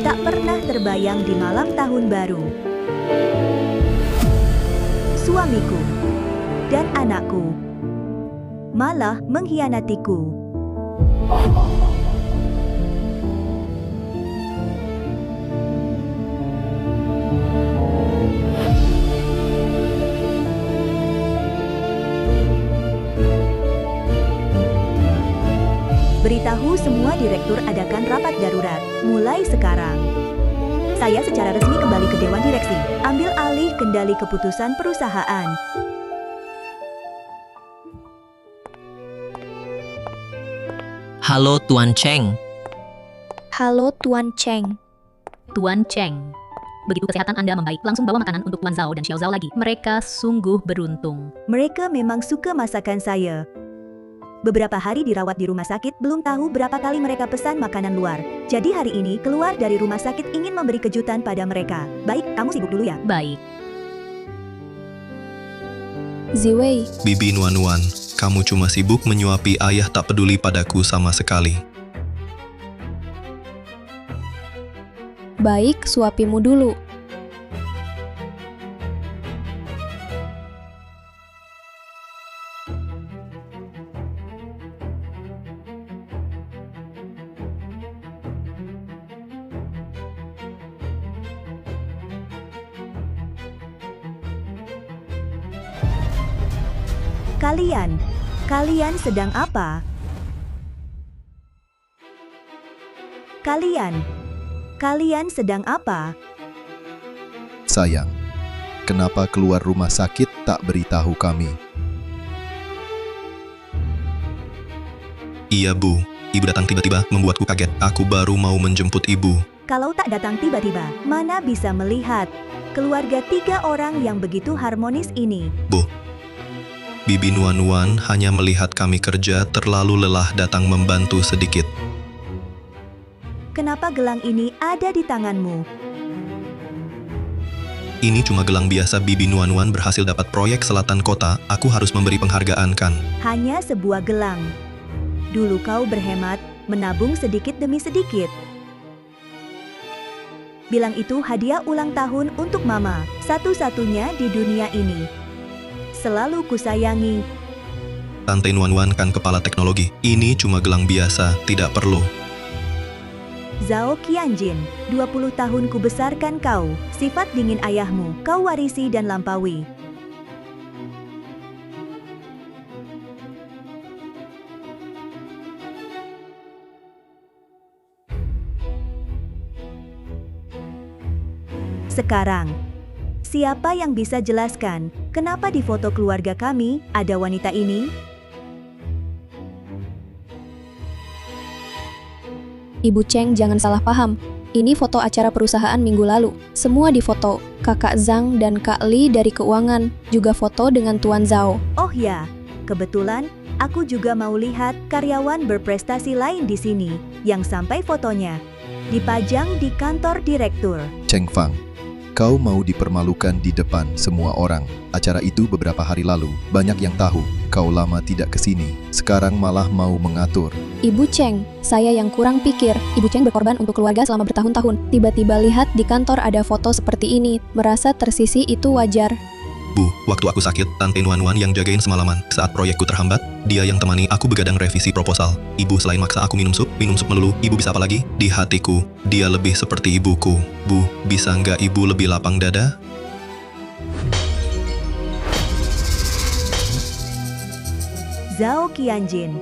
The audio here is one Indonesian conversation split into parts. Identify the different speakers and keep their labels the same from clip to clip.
Speaker 1: tak pernah terbayang di malam tahun baru. Suamiku dan anakku malah mengkhianatiku. Beritahu semua direktur adakan rapat darurat, mulai sekarang. Saya secara resmi kembali ke Dewan Direksi, ambil alih kendali keputusan perusahaan.
Speaker 2: Halo Tuan Cheng.
Speaker 3: Halo Tuan Cheng.
Speaker 4: Tuan Cheng. Begitu kesehatan Anda membaik, langsung bawa makanan untuk Tuan Zhao dan Xiao Zhao lagi. Mereka sungguh beruntung.
Speaker 1: Mereka memang suka masakan saya. Beberapa hari dirawat di rumah sakit, belum tahu berapa kali mereka pesan makanan luar. Jadi hari ini keluar dari rumah sakit ingin memberi kejutan pada mereka. Baik, kamu sibuk dulu ya.
Speaker 4: Baik.
Speaker 3: Ziwei,
Speaker 5: Bibi Nuan-Nuan, kamu cuma sibuk menyuapi ayah tak peduli padaku sama sekali.
Speaker 3: baik suapimu dulu.
Speaker 1: Kalian sedang apa? Kalian sedang apa?
Speaker 6: Sayang, kenapa keluar rumah sakit tak beritahu kami?
Speaker 5: Iya Bu, Ibu datang tiba-tiba membuatku kaget. Aku baru mau menjemput Ibu.
Speaker 1: Kalau tak datang tiba-tiba, mana bisa melihat keluarga 3 orang yang begitu harmonis ini?
Speaker 5: Bu, Bibi Nuan-Nuan hanya melihat kami kerja terlalu lelah datang membantu sedikit.
Speaker 1: Kenapa gelang ini ada di tanganmu?
Speaker 5: Ini cuma gelang biasa. Bibi Nuan-Nuan berhasil dapat proyek selatan kota. Aku harus memberi penghargaan kan?
Speaker 1: Hanya sebuah gelang. Dulu kau berhemat, menabung sedikit demi sedikit. Bilang itu hadiah ulang tahun untuk Mama, satu-satunya di dunia ini. Selalu kusayangi.
Speaker 5: Tante Nuan-Nuan kan kepala teknologi. Ini cuma gelang biasa, tidak perlu.
Speaker 1: Zhao Qianjin, 20 tahun kubesarkan kau. Sifat dingin ayahmu, kau warisi dan lampaui. Sekarang, siapa yang bisa jelaskan kenapa di foto keluarga kami ada wanita ini?
Speaker 3: Ibu Cheng, jangan salah paham. Ini foto acara perusahaan minggu lalu. Semua difoto. Kakak Zhang dan Kak Li dari keuangan juga foto dengan Tuan Zhao.
Speaker 1: Oh ya, kebetulan aku juga mau lihat karyawan berprestasi lain di sini yang sampai fotonya dipajang di kantor direktur.
Speaker 6: Cheng Fang, kau mau dipermalukan di depan semua orang. Acara itu beberapa hari lalu, banyak yang tahu. Kau lama tidak kesini, sekarang malah mau mengatur.
Speaker 3: Ibu Cheng, saya yang kurang pikir. Ibu Cheng berkorban untuk keluarga selama bertahun-tahun. Tiba-tiba lihat di kantor ada foto seperti ini, merasa tersisih itu wajar.
Speaker 5: Bu, waktu aku sakit, Tante Nuan-Nuan yang jagain semalaman. Saat proyekku terhambat, dia yang temani aku begadang revisi proposal. Ibu selain maksa aku minum sup melulu, Ibu bisa apa lagi? Di hatiku, dia lebih seperti ibuku. Bu, bisa nggak Ibu lebih lapang dada?
Speaker 1: Zhao Qianjin,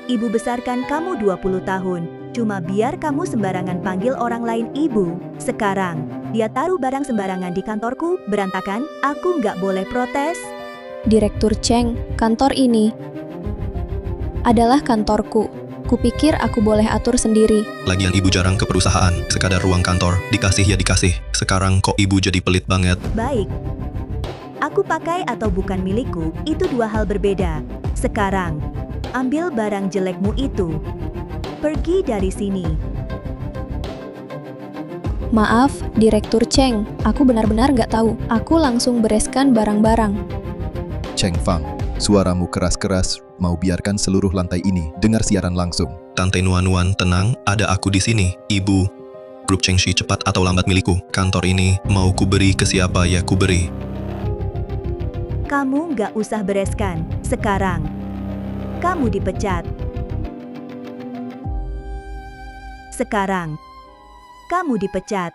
Speaker 1: ibu besarkan kamu 20 tahun, cuma biar kamu sembarangan panggil orang lain ibu. Sekarang, dia taruh barang sembarangan di kantorku, berantakan, aku nggak boleh protes.
Speaker 3: Direktur Cheng, kantor ini adalah kantorku. Kupikir aku boleh atur sendiri.
Speaker 5: Lagian Ibu jarang ke perusahaan, sekadar ruang kantor, dikasih ya dikasih. Sekarang kok Ibu jadi pelit banget?
Speaker 1: Baik. Aku pakai atau bukan milikku, itu 2 hal berbeda. Sekarang, ambil barang jelekmu itu. Pergi dari sini.
Speaker 3: Maaf, Direktur Cheng, aku benar-benar nggak tahu. Aku langsung bereskan barang-barang.
Speaker 6: Cheng Fang, suaramu keras-keras, mau biarkan seluruh lantai ini dengar siaran langsung.
Speaker 5: Tante Nuan-Nuan tenang, ada aku di sini. Ibu, Grup Chengxi cepat atau lambat milikku. Kantor ini mau kuberi ke siapa ya kuberi.
Speaker 1: Kamu nggak usah bereskan. Sekarang, kamu dipecat. Sekarang, kamu dipecat.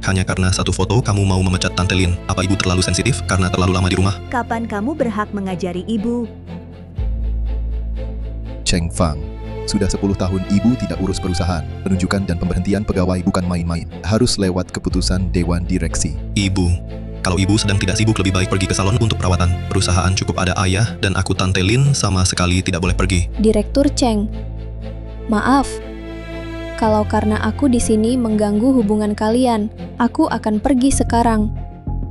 Speaker 5: Hanya karena satu foto kamu mau memecat Tante Lin. Apa ibu terlalu sensitif karena terlalu lama di rumah?
Speaker 1: Kapan kamu berhak mengajari ibu?
Speaker 6: Cheng Fang, sudah 10 tahun ibu tidak urus perusahaan. Penunjukan dan pemberhentian pegawai bukan main-main. Harus lewat keputusan Dewan Direksi.
Speaker 5: Ibu, kalau ibu sedang tidak sibuk lebih baik pergi ke salon untuk perawatan. Perusahaan cukup ada ayah dan aku Tante Lin sama sekali tidak boleh pergi.
Speaker 3: Direktur Cheng, maaf. Kalau karena aku di sini mengganggu hubungan kalian, aku akan pergi sekarang.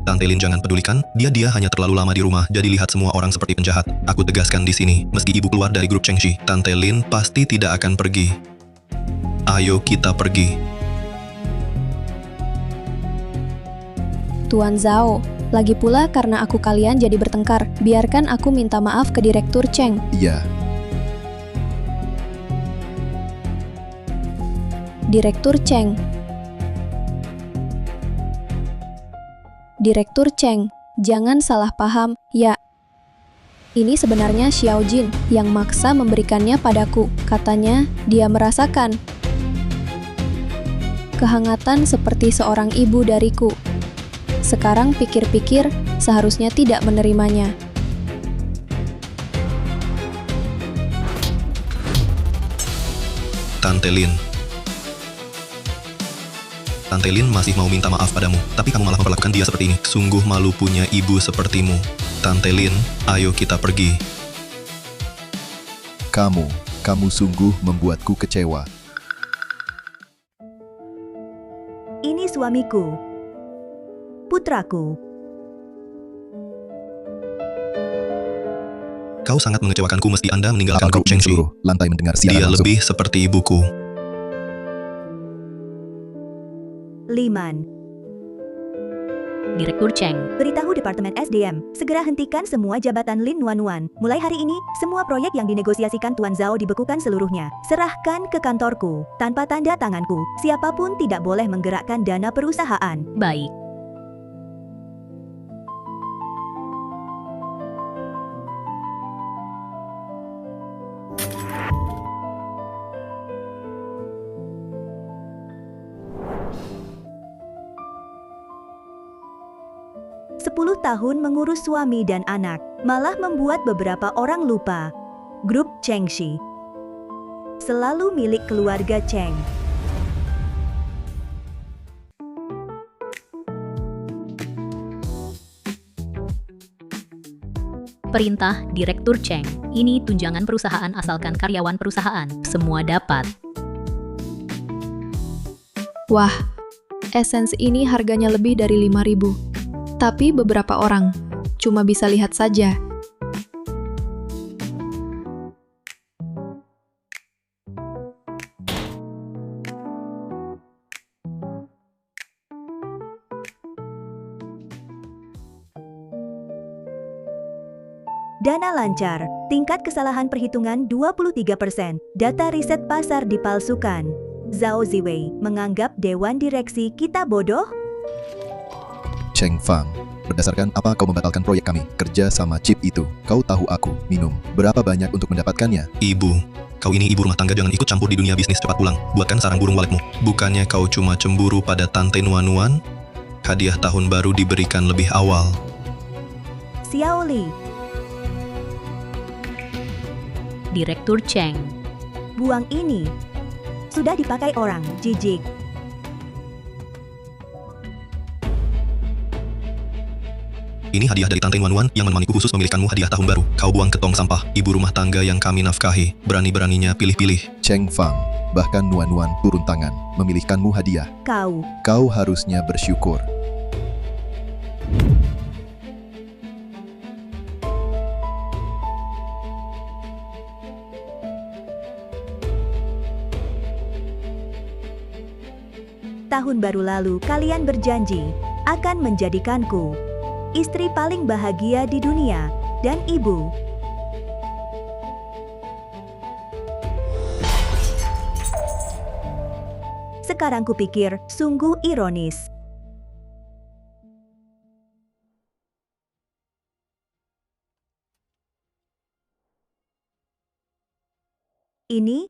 Speaker 5: Tante Lin jangan pedulikan, dia hanya terlalu lama di rumah, jadi lihat semua orang seperti penjahat. Aku tegaskan di sini, meski ibu keluar dari grup Chengxi, Tante Lin pasti tidak akan pergi. Ayo kita pergi.
Speaker 3: Tuan Zhao, lagi pula karena aku kalian jadi bertengkar, biarkan aku minta maaf ke Direktur Cheng.
Speaker 6: Iya,
Speaker 3: Direktur Cheng. Direktur Cheng, jangan salah paham, ya. Ini sebenarnya Xiao Jin yang maksa memberikannya padaku. Katanya, dia merasakan kehangatan seperti seorang ibu dariku. Sekarang pikir-pikir, seharusnya tidak menerimanya.
Speaker 5: Tante Lin. Tante Lin masih mau minta maaf padamu, tapi kamu malah memperlakukan dia seperti ini. Sungguh malu punya ibu sepertimu. Tante Lin, ayo kita pergi.
Speaker 6: kamu sungguh membuatku kecewa.
Speaker 1: Ini suamiku. Putraku.
Speaker 5: Kau sangat mengecewakanku meski Anda meninggalkan
Speaker 6: Apakah
Speaker 5: grup Chengxi.
Speaker 6: seluruh lantai mendengar siaran
Speaker 5: Dia
Speaker 6: langsung?
Speaker 5: lebih seperti ibuku.
Speaker 1: Liman.
Speaker 4: Direktur Cheng.
Speaker 1: Beritahu Departemen SDM, segera hentikan semua jabatan Lin Nuan. Mulai hari ini, semua proyek yang dinegosiasikan Tuan Zhao dibekukan seluruhnya. Serahkan ke kantorku, tanpa tanda tanganku. Siapapun tidak boleh menggerakkan dana perusahaan.
Speaker 4: Baik.
Speaker 1: Sepuluh tahun mengurus suami dan anak, malah membuat beberapa orang lupa. Grup Chengxi selalu milik keluarga Cheng.
Speaker 4: Perintah Direktur Cheng. Ini tunjangan perusahaan asalkan karyawan perusahaan. Semua dapat.
Speaker 3: Wah, esens ini harganya lebih dari 5.000. Tapi beberapa orang cuma bisa lihat saja.
Speaker 1: Dana lancar, tingkat kesalahan perhitungan 23%, data riset pasar dipalsukan. Zhao Ziwei menganggap Dewan Direksi kita bodoh?
Speaker 6: Cheng Fang, berdasarkan apa kau membatalkan proyek kami? Kerja sama chip itu. Kau tahu aku minum berapa banyak untuk mendapatkannya?
Speaker 5: Ibu, kau ini ibu rumah tangga, jangan ikut campur di dunia bisnis, cepat pulang. Buatkan sarang burung waletmu. Bukannya kau cuma cemburu pada Tante Nuan? Hadiah tahun baru diberikan lebih awal.
Speaker 1: Xiao Li,
Speaker 4: Direktur Cheng.
Speaker 1: buang ini. Sudah dipakai orang, jijik.
Speaker 5: Ini hadiah dari Tante Nuan yang menemaniku khusus memilihkanmu hadiah tahun baru. Kau buang ke tong sampah, ibu rumah tangga yang kami nafkahi. Berani-beraninya pilih-pilih.
Speaker 6: Cheng Fang, bahkan Nuan turun tangan, memilihkanmu hadiah. Kau harusnya bersyukur.
Speaker 1: Tahun baru lalu kalian berjanji akan menjadikanku istri paling bahagia di dunia dan ibu. sekarang kupikir sungguh ironis. Ini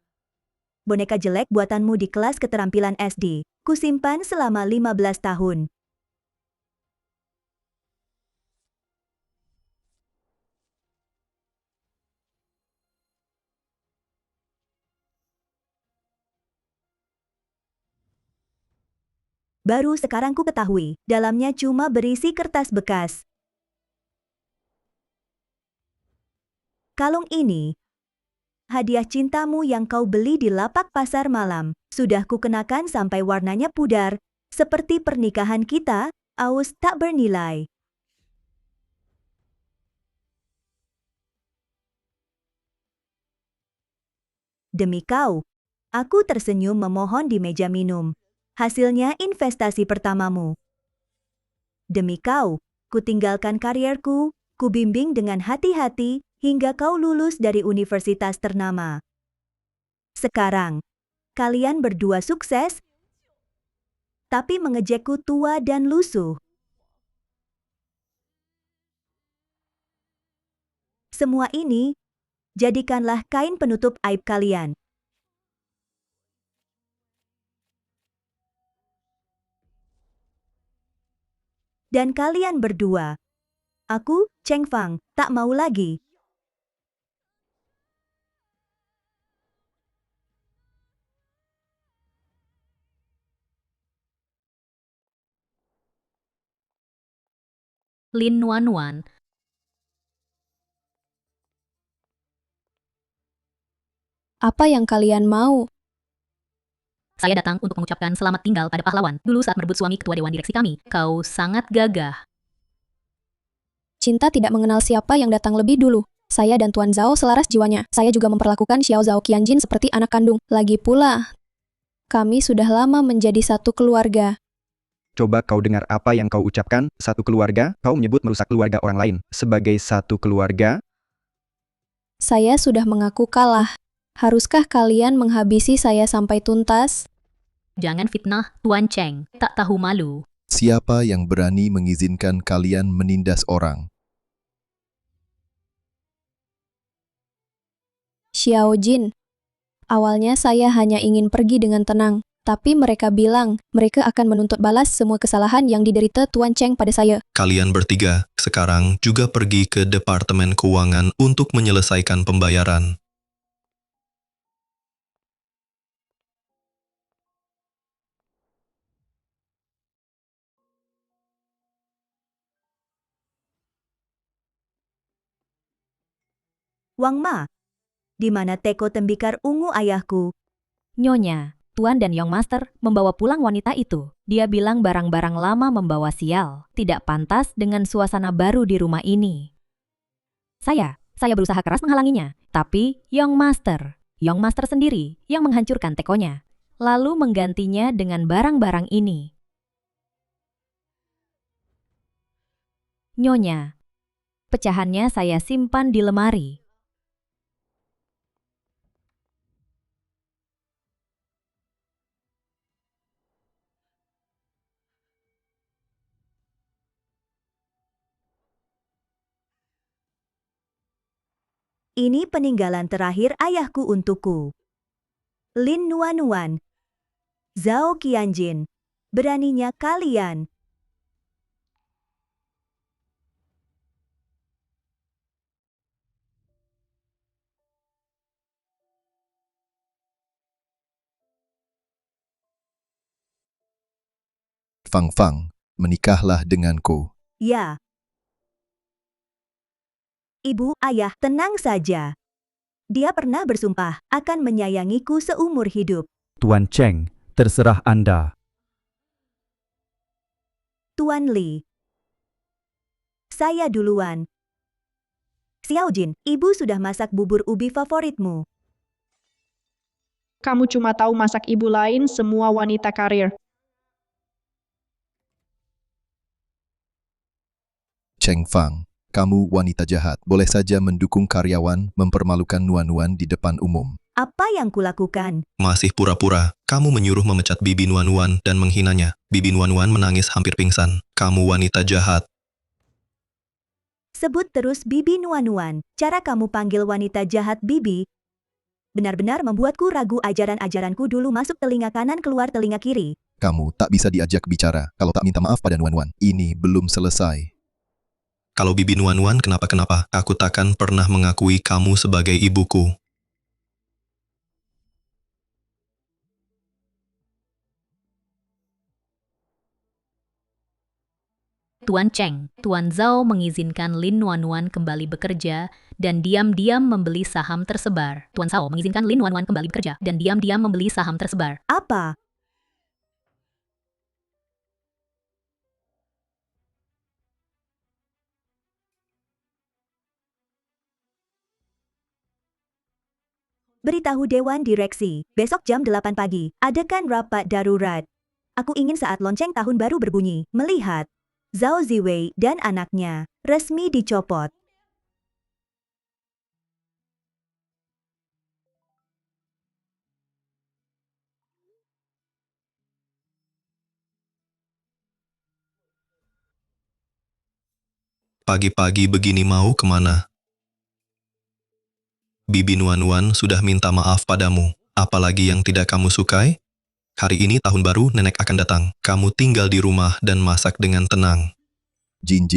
Speaker 1: boneka jelek buatanmu di kelas keterampilan SD. Kusimpan selama 15 tahun. Baru sekarang ku ketahui, dalamnya cuma berisi kertas bekas. Kalung ini, hadiah cintamu yang kau beli di lapak pasar malam, sudah kukenakan sampai warnanya pudar, seperti pernikahan kita, aus tak bernilai. Demi kau, aku tersenyum memohon di meja minum. Hasilnya investasi pertamamu. Demi kau, kutinggalkan karierku, kubimbing dengan hati-hati, hingga kau lulus dari universitas ternama. Sekarang, kalian berdua sukses, tapi mengejekku tua dan lusuh. Semua ini, jadikanlah kain penutup aib kalian. Dan kalian berdua, aku, Cheng Fang, tak mau lagi.
Speaker 4: Lin Nuan.
Speaker 3: Apa yang kalian mau?
Speaker 4: Saya datang untuk mengucapkan selamat tinggal pada pahlawan. Dulu saat merebut suami ketua dewan direksi kami, kau sangat gagah.
Speaker 3: Cinta tidak mengenal siapa yang datang lebih dulu. Saya dan Tuan Zhao selaras jiwanya. Saya juga memperlakukan Xiao Zhao Qianjin seperti anak kandung. Lagi pula, kami sudah lama menjadi satu keluarga.
Speaker 7: Coba kau dengar apa yang kau ucapkan, satu keluarga, kau menyebut merusak keluarga orang lain. Sebagai satu keluarga,
Speaker 3: Saya sudah mengaku kalah. Haruskah kalian menghabisi saya sampai tuntas?
Speaker 4: Jangan fitnah, Tuan Cheng. Tak tahu malu.
Speaker 6: Siapa yang berani mengizinkan kalian menindas orang?
Speaker 3: Xiao Jin. Awalnya saya hanya ingin pergi dengan tenang, tapi mereka bilang mereka akan menuntut balas semua kesalahan yang diderita Tuan Cheng pada saya.
Speaker 5: Kalian bertiga sekarang juga pergi ke Departemen Keuangan untuk menyelesaikan pembayaran.
Speaker 1: Wang Ma, di mana teko tembikar ungu ayahku?
Speaker 8: Nyonya, Tuan dan Young Master membawa pulang wanita itu. Dia bilang barang-barang lama membawa sial. Tidak pantas dengan suasana baru di rumah ini. Saya berusaha keras menghalanginya. Tapi Young Master sendiri yang menghancurkan tekonya. Lalu menggantinya dengan barang-barang ini. Nyonya, pecahannya saya simpan di lemari.
Speaker 1: Ini peninggalan terakhir ayahku untukku. Lin Nuan, Zhao Qianjin, beraninya kalian.
Speaker 6: Fang Fang, menikahlah denganku.
Speaker 1: Ya. Ibu, ayah, tenang saja. Dia pernah bersumpah akan menyayangiku seumur hidup.
Speaker 9: Tuan Cheng, terserah Anda.
Speaker 1: Tuan Li. Saya duluan. Xiao Jin, ibu sudah masak bubur ubi favoritmu.
Speaker 10: Kamu cuma tahu masak ibu lain, semua wanita karir.
Speaker 6: Cheng Fang, kamu wanita jahat, boleh saja mendukung karyawan mempermalukan Nuan di depan umum.
Speaker 1: Apa yang kulakukan?
Speaker 5: Masih pura-pura. Kamu menyuruh memecat Bibi Nuan dan menghinanya. Bibi Nuan menangis hampir pingsan. Kamu wanita jahat.
Speaker 1: Sebut terus Bibi Nuan. Cara kamu panggil wanita jahat Bibi benar-benar membuatku ragu. Ajaran-ajaranku dulu masuk telinga kanan keluar telinga kiri.
Speaker 6: Kamu tak bisa diajak bicara kalau tak minta maaf pada Nuan. Ini belum selesai.
Speaker 5: Kalau Bibi Nuan kenapa-kenapa, aku takkan pernah mengakui kamu sebagai ibuku.
Speaker 4: Tuan Cheng, Tuan Zhao mengizinkan Lin Nuan kembali bekerja dan diam-diam membeli saham tersebar. Tuan Zhao mengizinkan Lin Nuan kembali bekerja dan diam-diam membeli saham tersebar.
Speaker 1: Apa? Beritahu Dewan Direksi, besok jam 8 pagi, adakan rapat darurat. Aku ingin saat lonceng tahun baru berbunyi, melihat Zhao Ziwei dan anaknya resmi dicopot.
Speaker 5: Pagi-pagi begini mau kemana? Bibi Nuan sudah minta maaf padamu. Apalagi yang tidak kamu sukai? Hari ini tahun baru nenek akan datang. Kamu tinggal di rumah dan masak dengan tenang.
Speaker 6: Jin.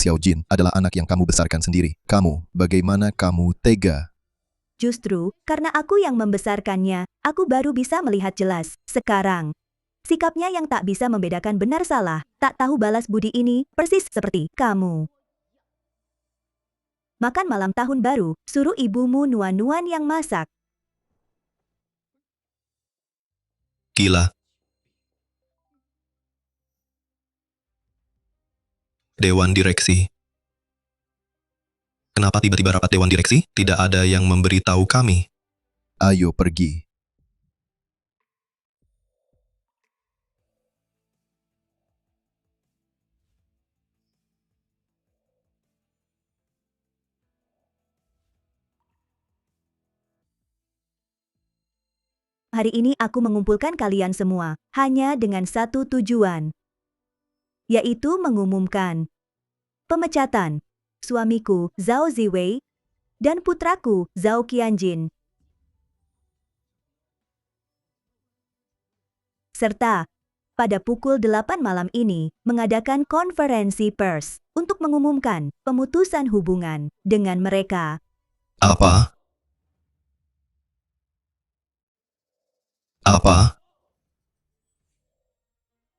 Speaker 6: Xiao Jin adalah anak yang kamu besarkan sendiri. Kamu, bagaimana kamu tega?
Speaker 1: Justru, karena aku yang membesarkannya, aku baru bisa melihat jelas. Sekarang, sikapnya yang tak bisa membedakan benar salah, tak tahu balas budi ini, persis seperti kamu. Makan malam tahun baru, suruh ibumu Nuan yang masak.
Speaker 5: Gila. Dewan Direksi. Kenapa tiba-tiba rapat Dewan Direksi? Tidak ada yang memberitahu kami.
Speaker 6: Ayo pergi.
Speaker 1: Hari ini aku mengumpulkan kalian semua, hanya dengan satu tujuan. Yaitu mengumumkan pemecatan suamiku Zhao Ziwei dan putraku Zhao Qianjin. Serta, pada pukul 8 malam ini, mengadakan konferensi pers untuk mengumumkan pemutusan hubungan dengan mereka.
Speaker 5: Apa?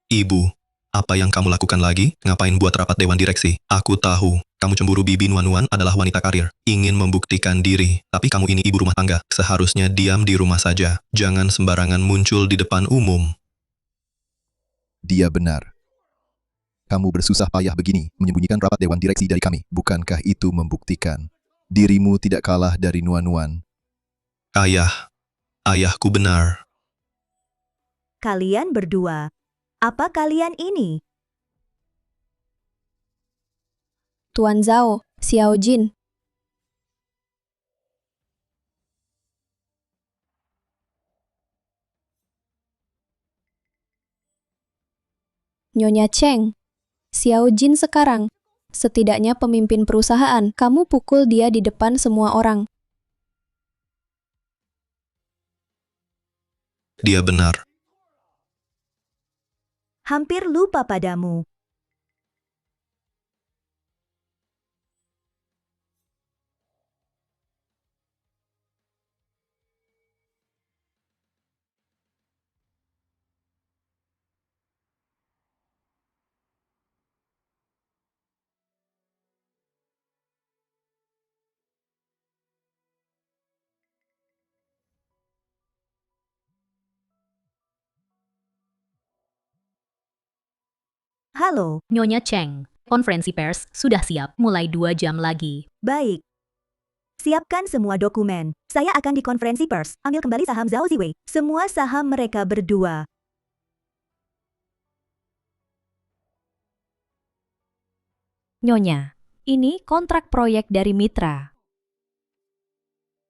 Speaker 5: Ibu, apa yang kamu lakukan lagi? Ngapain buat rapat Dewan Direksi? Aku tahu, kamu cemburu. Bibi Nuan adalah wanita karir, ingin membuktikan diri. Tapi kamu ini ibu rumah tangga, seharusnya diam di rumah saja. Jangan sembarangan muncul di depan umum.
Speaker 6: Dia benar. Kamu bersusah payah begini, menyembunyikan rapat Dewan Direksi dari kami. Bukankah itu membuktikan dirimu tidak kalah dari Nuan?
Speaker 5: Ayahku benar.
Speaker 1: Kalian berdua, apa kalian ini?
Speaker 3: Tuan Zhao, Xiao Jin. Nyonya Cheng, Xiao Jin sekarang. Setidaknya pemimpin perusahaan, kamu pukul dia di depan semua orang.
Speaker 5: Dia benar.
Speaker 1: Hampir lupa padamu. Halo,
Speaker 4: Nyonya Cheng, konferensi pers sudah siap mulai 2 jam lagi.
Speaker 1: baik. Siapkan semua dokumen. Saya akan di konferensi pers, ambil kembali saham Zhao Ziwei. Semua saham mereka berdua.
Speaker 8: Nyonya, ini kontrak proyek dari Mitra.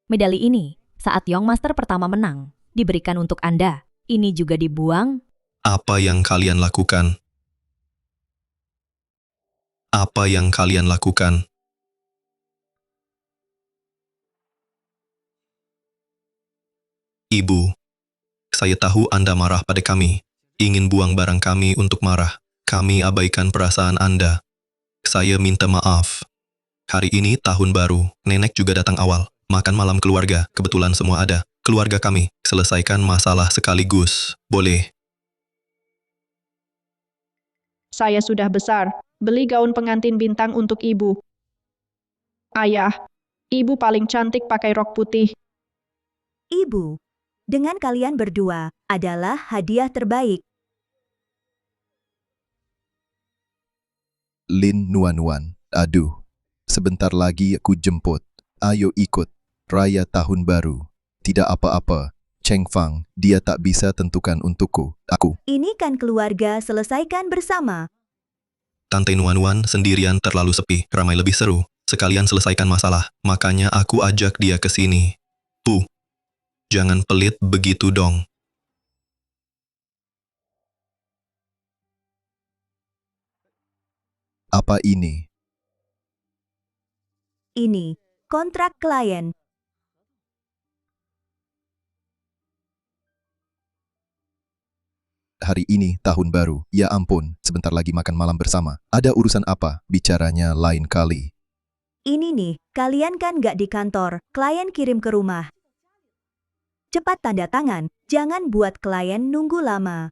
Speaker 8: Medali ini, saat Young Master pertama menang, diberikan untuk Anda. Ini juga dibuang.
Speaker 5: Apa yang kalian lakukan? Apa yang kalian lakukan? Ibu, saya tahu Anda marah pada kami, ingin buang barang kami untuk marah. Kami abaikan perasaan Anda. Saya minta maaf. Hari ini tahun baru, nenek juga datang awal. Makan malam keluarga, kebetulan semua ada. Keluarga kami, selesaikan masalah sekaligus. Boleh.
Speaker 10: Saya sudah besar. Beli gaun pengantin bintang untuk ibu. Ayah, ibu paling cantik pakai rok putih.
Speaker 1: Ibu, dengan kalian berdua adalah hadiah terbaik.
Speaker 6: Lin Nuan, aduh. Sebentar lagi aku jemput. Ayo ikut. Raya tahun baru. Tidak apa-apa. Cheng Fang, dia tak bisa tentukan untukku. Aku.
Speaker 1: Ini kan keluarga selesaikan bersama.
Speaker 5: Tante Nuan sendirian terlalu sepi, ramai lebih seru. Sekalian selesaikan masalah, makanya aku ajak dia ke sini. Bu, jangan pelit begitu dong.
Speaker 6: Apa ini?
Speaker 1: Ini kontrak klien.
Speaker 6: Hari ini tahun baru. Ya ampun, sebentar lagi makan malam bersama. Ada urusan apa? Bicaranya lain kali.
Speaker 1: Ini nih, kalian kan nggak di kantor, klien kirim ke rumah. Cepat tanda tangan, jangan buat klien nunggu lama.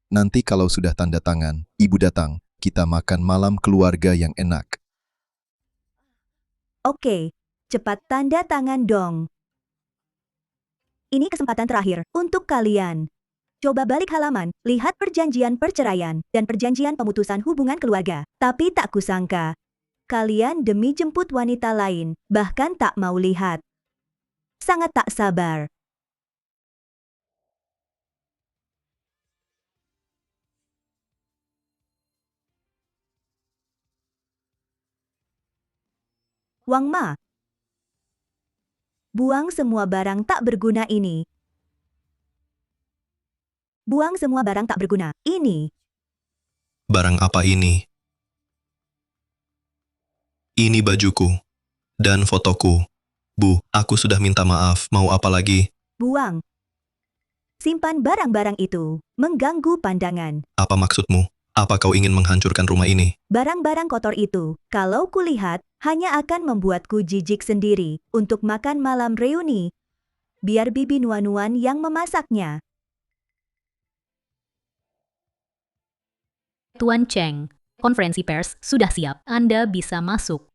Speaker 6: Nanti kalau sudah tanda tangan, ibu datang, kita makan malam keluarga yang enak.
Speaker 1: Oke, cepat tanda tangan dong. Ini kesempatan terakhir untuk kalian. Coba balik halaman, lihat perjanjian perceraian dan perjanjian pemutusan hubungan keluarga. Tapi tak kusangka, kalian demi jemput wanita lain, bahkan tak mau lihat. Sangat tak sabar. Wang Ma, buang semua barang tak berguna ini. Buang semua barang tak berguna ini.
Speaker 5: Barang apa ini? Ini bajuku. Dan fotoku. Bu, aku sudah minta maaf, mau apa lagi?
Speaker 1: Buang. Simpan barang-barang itu, mengganggu pandangan.
Speaker 5: Apa maksudmu? Apa kau ingin menghancurkan rumah ini?
Speaker 1: Barang-barang kotor itu, kalau kulihat, hanya akan membuatku jijik sendiri untuk makan malam reuni. Biar Bibi Nuan yang memasaknya.
Speaker 4: Tuan Cheng, konferensi pers sudah siap. Anda bisa masuk.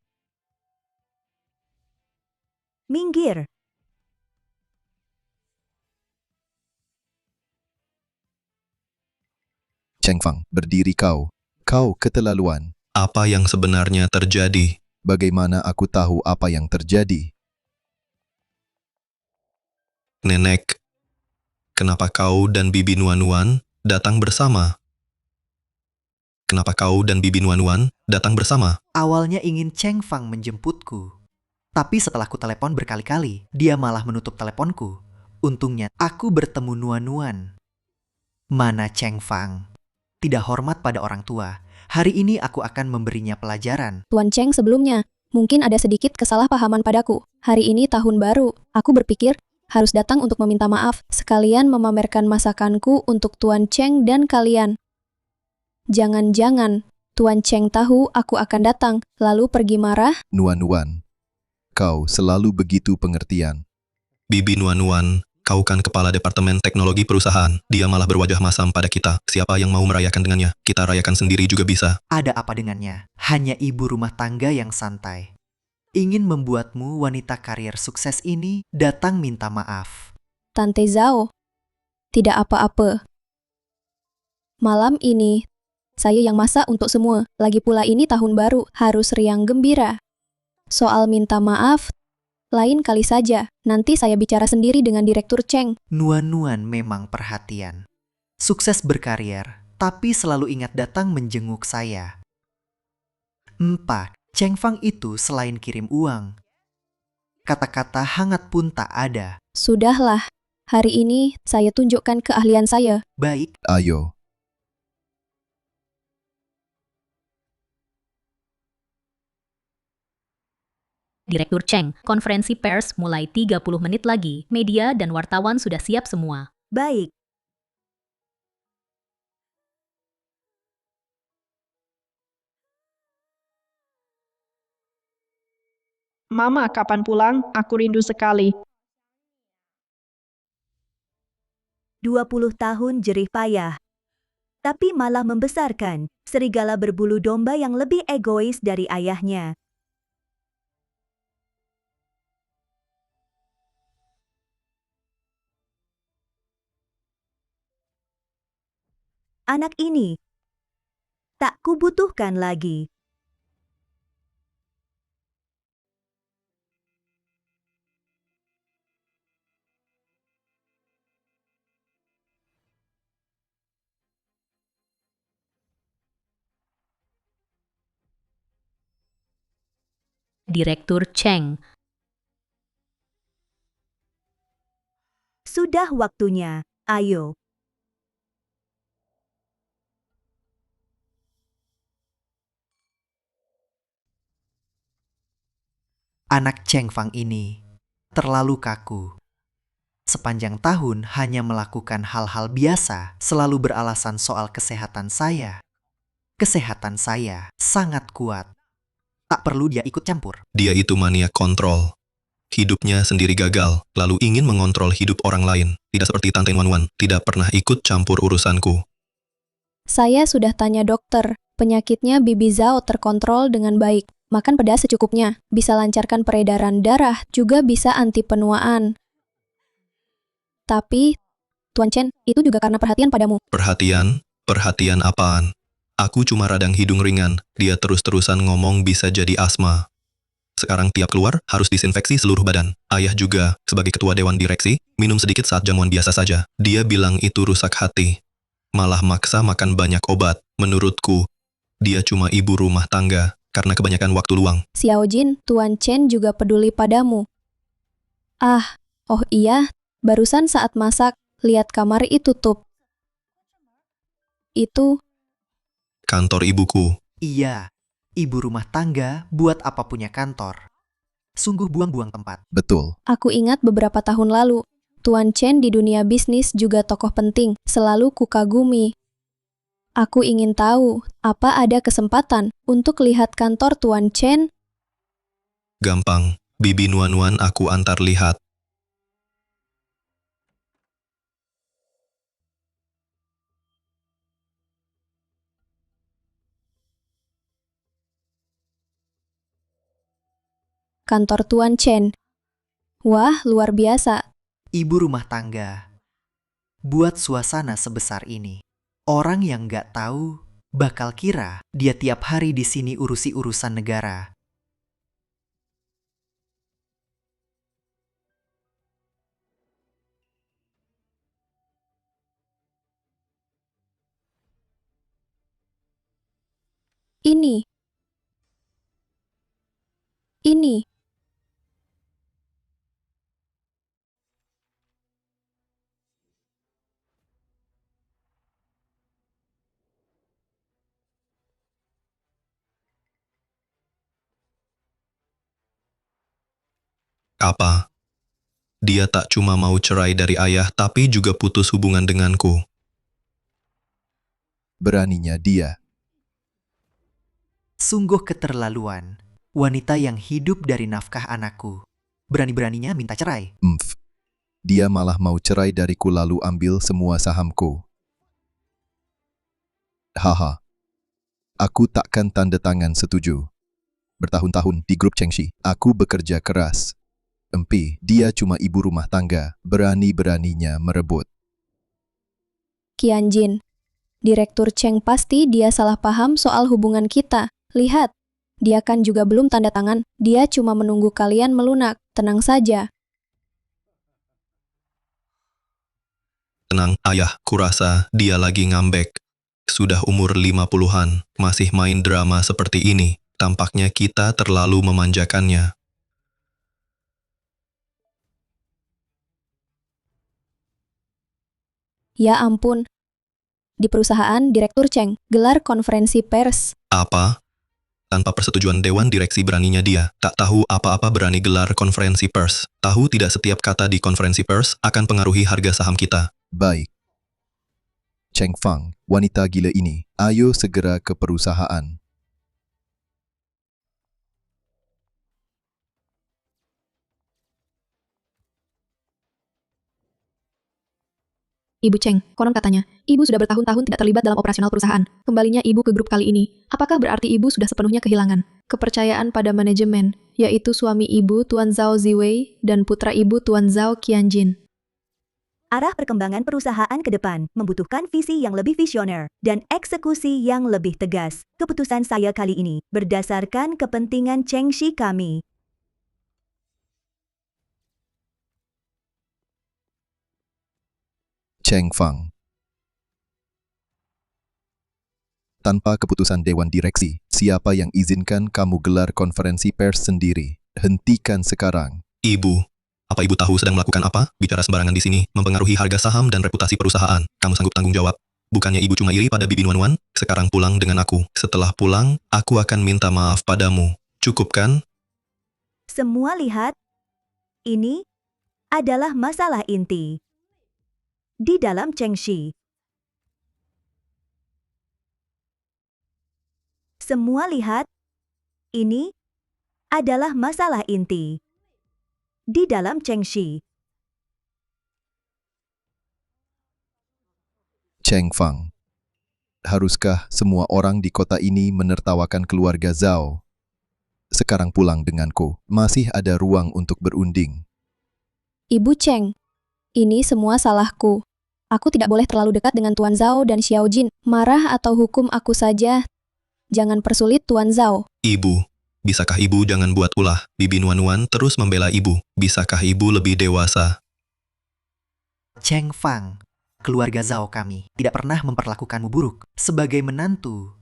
Speaker 1: Minggir.
Speaker 6: Cheng Fang, berdiri kau. Kau keterlaluan.
Speaker 5: Apa yang sebenarnya terjadi?
Speaker 6: Bagaimana aku tahu apa yang terjadi?
Speaker 5: Nenek, kenapa kau dan Bibi Nuan datang bersama? Kenapa kau dan Bibi Nuan datang bersama?
Speaker 11: Awalnya ingin Cheng Fang menjemputku. Tapi setelah ku telepon berkali-kali, dia malah menutup teleponku. Untungnya, aku bertemu Nuan. Mana Cheng Fang? Tidak hormat pada orang tua. Hari ini aku akan memberinya pelajaran.
Speaker 3: Tuan Cheng sebelumnya, mungkin ada sedikit kesalahpahaman padaku. Hari ini tahun baru, aku berpikir harus datang untuk meminta maaf, sekalian memamerkan masakanku untuk Tuan Cheng dan kalian. Jangan-jangan Tuan Cheng tahu aku akan datang, lalu pergi marah?
Speaker 6: Nuan, kau selalu begitu pengertian.
Speaker 5: Bibi Nuan, kau kan kepala departemen teknologi perusahaan. Dia malah berwajah masam pada kita. Siapa yang mau merayakan dengannya? Kita rayakan sendiri juga bisa.
Speaker 11: Ada apa dengannya? Hanya ibu rumah tangga yang santai. Ingin membuatmu wanita karier sukses ini datang minta maaf.
Speaker 3: Tante Zhao, tidak apa-apa. Malam ini, saya yang masak untuk semua. Lagi pula ini tahun baru, harus riang gembira. Soal minta maaf, Lain kali saja, nanti saya bicara sendiri dengan Direktur Cheng.
Speaker 11: Nuan-Nuan memang perhatian. Sukses berkarier, tapi selalu ingat datang menjenguk saya. 4. Cheng Fang itu selain kirim uang, kata-kata hangat pun tak ada.
Speaker 3: Sudahlah, hari ini saya tunjukkan keahlian saya.
Speaker 11: Baik,
Speaker 6: Ayo.
Speaker 4: Direktur Cheng, konferensi pers mulai 30 menit lagi. Media dan wartawan sudah siap semua.
Speaker 1: Baik.
Speaker 10: Mama, kapan pulang? Aku rindu sekali.
Speaker 1: 20 tahun jerih payah. Tapi malah membesarkan serigala berbulu domba yang lebih egois dari ayahnya. Anak ini tak kubutuhkan lagi.
Speaker 4: Direktur Cheng,
Speaker 1: Sudah waktunya. Ayo.
Speaker 11: anak Cheng Fang ini terlalu kaku. Sepanjang tahun hanya melakukan hal-hal biasa, selalu beralasan soal kesehatan saya. Kesehatan saya sangat kuat. Tak perlu dia ikut campur.
Speaker 5: Dia itu maniak kontrol. Hidupnya sendiri gagal, lalu ingin mengontrol hidup orang lain. Tidak seperti Tante Nuan-Nuan, tidak pernah ikut campur urusanku.
Speaker 3: Saya sudah tanya dokter, penyakitnya Bibi Zhao terkontrol dengan baik. Makan pedas secukupnya, bisa lancarkan peredaran darah, juga bisa anti penuaan. Tapi, Tuan Chen, itu juga karena perhatian padamu.
Speaker 5: Perhatian? Perhatian apaan? Aku cuma radang hidung ringan, dia terus-terusan ngomong bisa jadi asma. Sekarang tiap keluar, harus disinfeksi seluruh badan. Ayah juga, sebagai ketua dewan direksi, minum sedikit saat jamuan biasa saja. Dia bilang itu rusak hati. Malah maksa makan banyak obat. Menurutku, dia cuma ibu rumah tangga, karena kebanyakan waktu luang.
Speaker 3: Xiao Jin, Tuan Chen juga peduli padamu. Oh iya, barusan saat masak, lihat kamar itu tutup. Itu,
Speaker 5: Kantor ibuku.
Speaker 11: Iya, ibu rumah tangga buat apa punya kantor. Sungguh buang-buang tempat.
Speaker 6: Betul.
Speaker 3: aku ingat beberapa tahun lalu, Tuan Chen di dunia bisnis juga tokoh penting, selalu kukagumi. Aku ingin tahu, apa ada kesempatan untuk lihat kantor Tuan Chen?
Speaker 5: Gampang, Bibi Nuan-Nuan aku antar lihat.
Speaker 3: Kantor Tuan Chen. Wah, luar biasa.
Speaker 11: Ibu rumah tangga buat suasana sebesar ini. Orang yang nggak tahu bakal kira dia tiap hari di sini urusi urusan negara.
Speaker 3: Ini.
Speaker 5: Apa? Dia tak cuma mau cerai dari ayah, tapi juga putus hubungan denganku.
Speaker 6: Beraninya dia.
Speaker 11: Sungguh keterlaluan. Wanita yang hidup dari nafkah anakku. Berani-beraninya minta cerai.
Speaker 6: Dia malah mau cerai dariku lalu ambil semua sahamku. Haha. Aku takkan tanda tangan setuju. Bertahun-tahun di grup Chengxi, aku bekerja keras. Dia cuma ibu rumah tangga, berani-beraninya merebut.
Speaker 3: Qianjin. Direktur Cheng pasti dia salah paham soal hubungan kita. Lihat, Dia kan juga belum tanda tangan. Dia cuma menunggu kalian melunak. Tenang saja.
Speaker 5: Tenang, ayah, kurasa dia lagi ngambek. Sudah umur 50-an, masih main drama seperti ini. Tampaknya kita terlalu memanjakannya.
Speaker 3: Ya ampun. Di perusahaan Direktur Cheng, gelar konferensi pers.
Speaker 5: Apa? Tanpa persetujuan Dewan Direksi beraninya dia. Tak tahu apa-apa berani gelar konferensi pers. Tahu tidak setiap kata di konferensi pers akan pengaruhi harga saham kita.
Speaker 6: Baik. Cheng Fang, wanita gila ini, ayo segera ke perusahaan.
Speaker 3: Ibu Cheng, konon katanya, ibu sudah bertahun-tahun tidak terlibat dalam operasional perusahaan. Kembalinya ibu ke grup kali ini, apakah berarti ibu sudah sepenuhnya kehilangan kepercayaan pada manajemen, yaitu suami ibu Tuan Zhao Ziwei dan putra ibu Tuan Zhao Qianjin?
Speaker 1: Arah perkembangan perusahaan ke depan membutuhkan visi yang lebih visioner dan eksekusi yang lebih tegas. Keputusan saya kali ini berdasarkan kepentingan Chengxi kami.
Speaker 6: Cheng Fang. Tanpa keputusan Dewan Direksi, siapa yang izinkan kamu gelar konferensi pers sendiri? Hentikan sekarang.
Speaker 5: Ibu, apa ibu tahu sedang melakukan apa? Bicara sembarangan di sini, mempengaruhi harga saham dan reputasi perusahaan. Kamu sanggup tanggung jawab? Bukannya ibu cuma iri pada Bibi Nuan-Nuan? Sekarang pulang dengan aku. Setelah pulang, aku akan minta maaf padamu. Cukup kan?
Speaker 1: Semua lihat, ini adalah masalah inti di dalam Chengxi. Semua lihat, ini adalah masalah inti di dalam Chengxi.
Speaker 6: Cheng Fang. Haruskah semua orang di kota ini menertawakan keluarga Zhao? Sekarang pulang denganku. Masih ada ruang untuk berunding.
Speaker 3: Ibu Cheng, ini semua salahku. Aku tidak boleh terlalu dekat dengan Tuan Zhao dan Xiao Jin. Marah atau hukum aku saja. Jangan persulit Tuan Zhao.
Speaker 5: Ibu, bisakah ibu jangan buat ulah? Bibi Nuan-Nuan terus membela ibu. Bisakah ibu lebih dewasa?
Speaker 11: Cheng Fang, keluarga Zhao kami tidak pernah memperlakukanmu buruk. Sebagai menantu,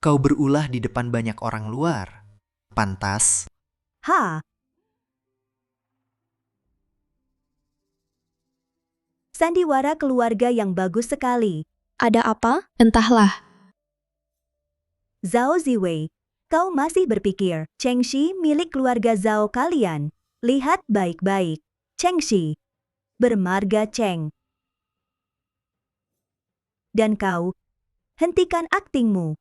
Speaker 11: kau berulah di depan banyak orang luar. Pantas.
Speaker 1: Ha! Sandiwara keluarga yang bagus sekali.
Speaker 3: Ada apa? Entahlah.
Speaker 1: Zhao Ziwei, kau masih berpikir Chengxi milik keluarga Zhao kalian? Lihat baik-baik. Chengxi bermarga Cheng. Dan kau, hentikan aktingmu.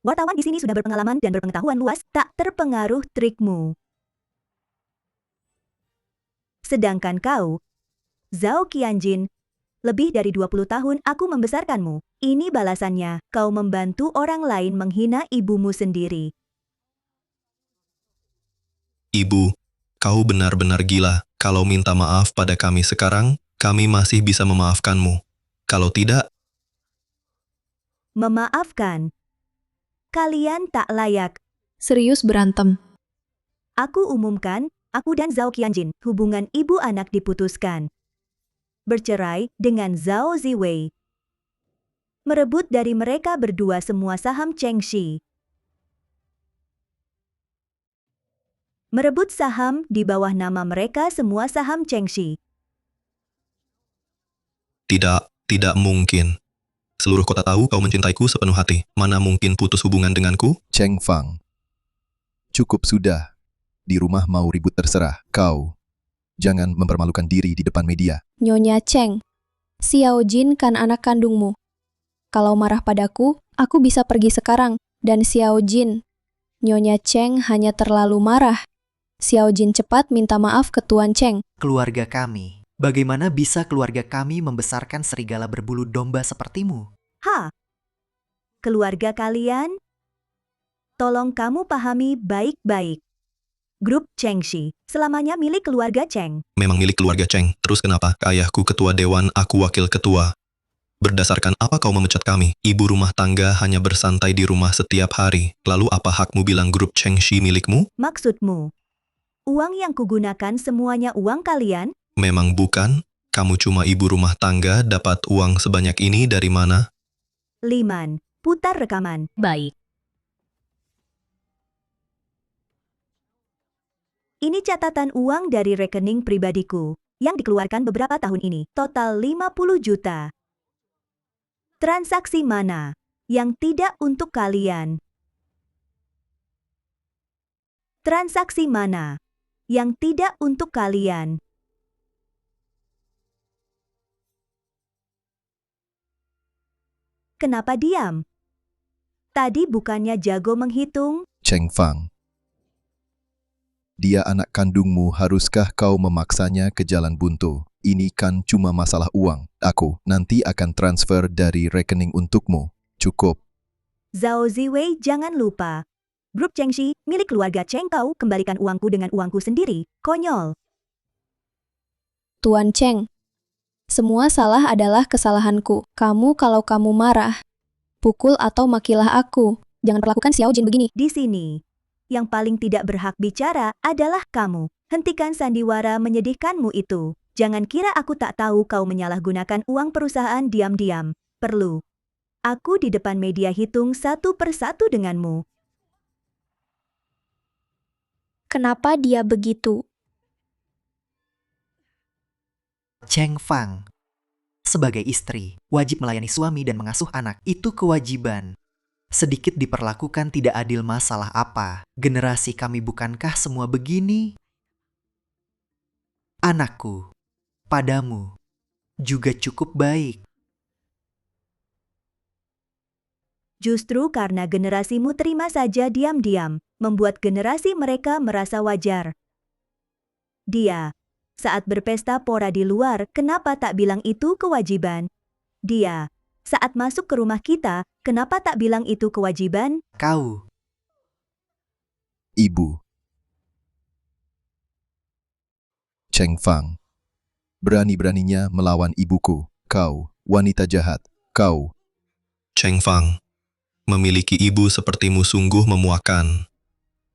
Speaker 1: Wartawan di sini sudah berpengalaman dan berpengetahuan luas, tak terpengaruh trikmu. Sedangkan kau, Zhao Qianjin, lebih dari 20 tahun aku membesarkanmu. Ini balasannya, kau membantu orang lain menghina ibumu sendiri.
Speaker 5: Ibu, kau benar-benar gila. Kalau minta maaf pada kami sekarang, kami masih bisa memaafkanmu. Kalau tidak,
Speaker 1: Memaafkan. Kalian tak layak.
Speaker 3: Serius berantem.
Speaker 1: Aku umumkan, aku dan Zhao Qianjin, hubungan ibu anak diputuskan. Bercerai dengan Zhao Ziwei. Merebut dari mereka berdua semua saham Chengxi. Merebut saham di bawah nama mereka semua saham Chengxi.
Speaker 5: tidak mungkin. Seluruh kota tahu kau mencintaiku sepenuh hati. Mana mungkin putus hubungan denganku?
Speaker 6: Cheng Fang. Cukup sudah. Di rumah mau ribut terserah. Kau. Jangan mempermalukan diri di depan media.
Speaker 3: Nyonya Cheng, Xiao Jin kan anak kandungmu. Kalau marah padaku, aku bisa pergi sekarang. Dan Xiao Jin, Nyonya Cheng hanya terlalu marah. Xiao Jin cepat minta maaf ke Tuan Cheng.
Speaker 11: Keluarga kami. Bagaimana bisa keluarga kami membesarkan serigala berbulu domba sepertimu?
Speaker 1: Ha! Keluarga kalian? Tolong kamu pahami baik-baik. Grup Chengxi selamanya milik keluarga Cheng.
Speaker 5: Memang milik keluarga Cheng. Terus kenapa? Ayahku ketua dewan, aku wakil ketua. Berdasarkan apa kau memecat kami? Ibu rumah tangga hanya bersantai di rumah setiap hari. Lalu apa hakmu bilang grup Chengxi milikmu?
Speaker 1: Maksudmu, uang yang kugunakan semuanya uang kalian?
Speaker 5: Memang bukan. Kamu cuma ibu rumah tangga, dapat uang sebanyak ini dari mana?
Speaker 1: Liman, putar rekaman.
Speaker 4: Baik.
Speaker 1: Ini catatan uang dari rekening pribadiku yang dikeluarkan beberapa tahun ini. Total 50 juta. Transaksi mana yang tidak untuk kalian? Transaksi mana yang tidak untuk kalian? Kenapa diam? Tadi bukannya jago menghitung?
Speaker 6: Cheng Fang. Dia anak kandungmu, haruskah kau memaksanya ke jalan buntu? Ini kan cuma masalah uang. Aku nanti akan transfer dari rekening untukmu. Cukup.
Speaker 1: Zhao Ziwei, jangan lupa. Grup Chengxi, milik keluarga Cheng, kau kembalikan uangku dengan uangku sendiri. Konyol.
Speaker 3: Tuan Cheng, semua salah adalah kesalahanku. Kalau kamu marah, pukul atau makilah aku. Jangan perlakukan Xiao Jin begini.
Speaker 1: Di sini, yang paling tidak berhak bicara adalah kamu. Hentikan sandiwara menyedihkanmu itu. Jangan kira aku tak tahu kau menyalahgunakan uang perusahaan diam-diam. Perlu. Aku di depan media hitung satu persatu denganmu.
Speaker 3: Kenapa dia begitu?
Speaker 11: Cheng Fang. Sebagai istri, wajib melayani suami dan mengasuh anak. Itu kewajiban. Sedikit diperlakukan tidak adil masalah apa. Generasi kami bukankah semua begini? Anakku, padamu, juga cukup baik.
Speaker 1: Justru karena generasimu terima saja diam-diam, membuat generasi mereka merasa wajar. Dia, saat berpesta pora di luar, kenapa tak bilang itu kewajiban? Dia, saat masuk ke rumah kita, kenapa tak bilang itu kewajiban?
Speaker 11: Kau.
Speaker 6: Ibu. Cheng Fang. Berani-beraninya melawan ibuku. Kau, wanita jahat. Kau.
Speaker 5: Cheng Fang. Memiliki ibu sepertimu sungguh memuakan.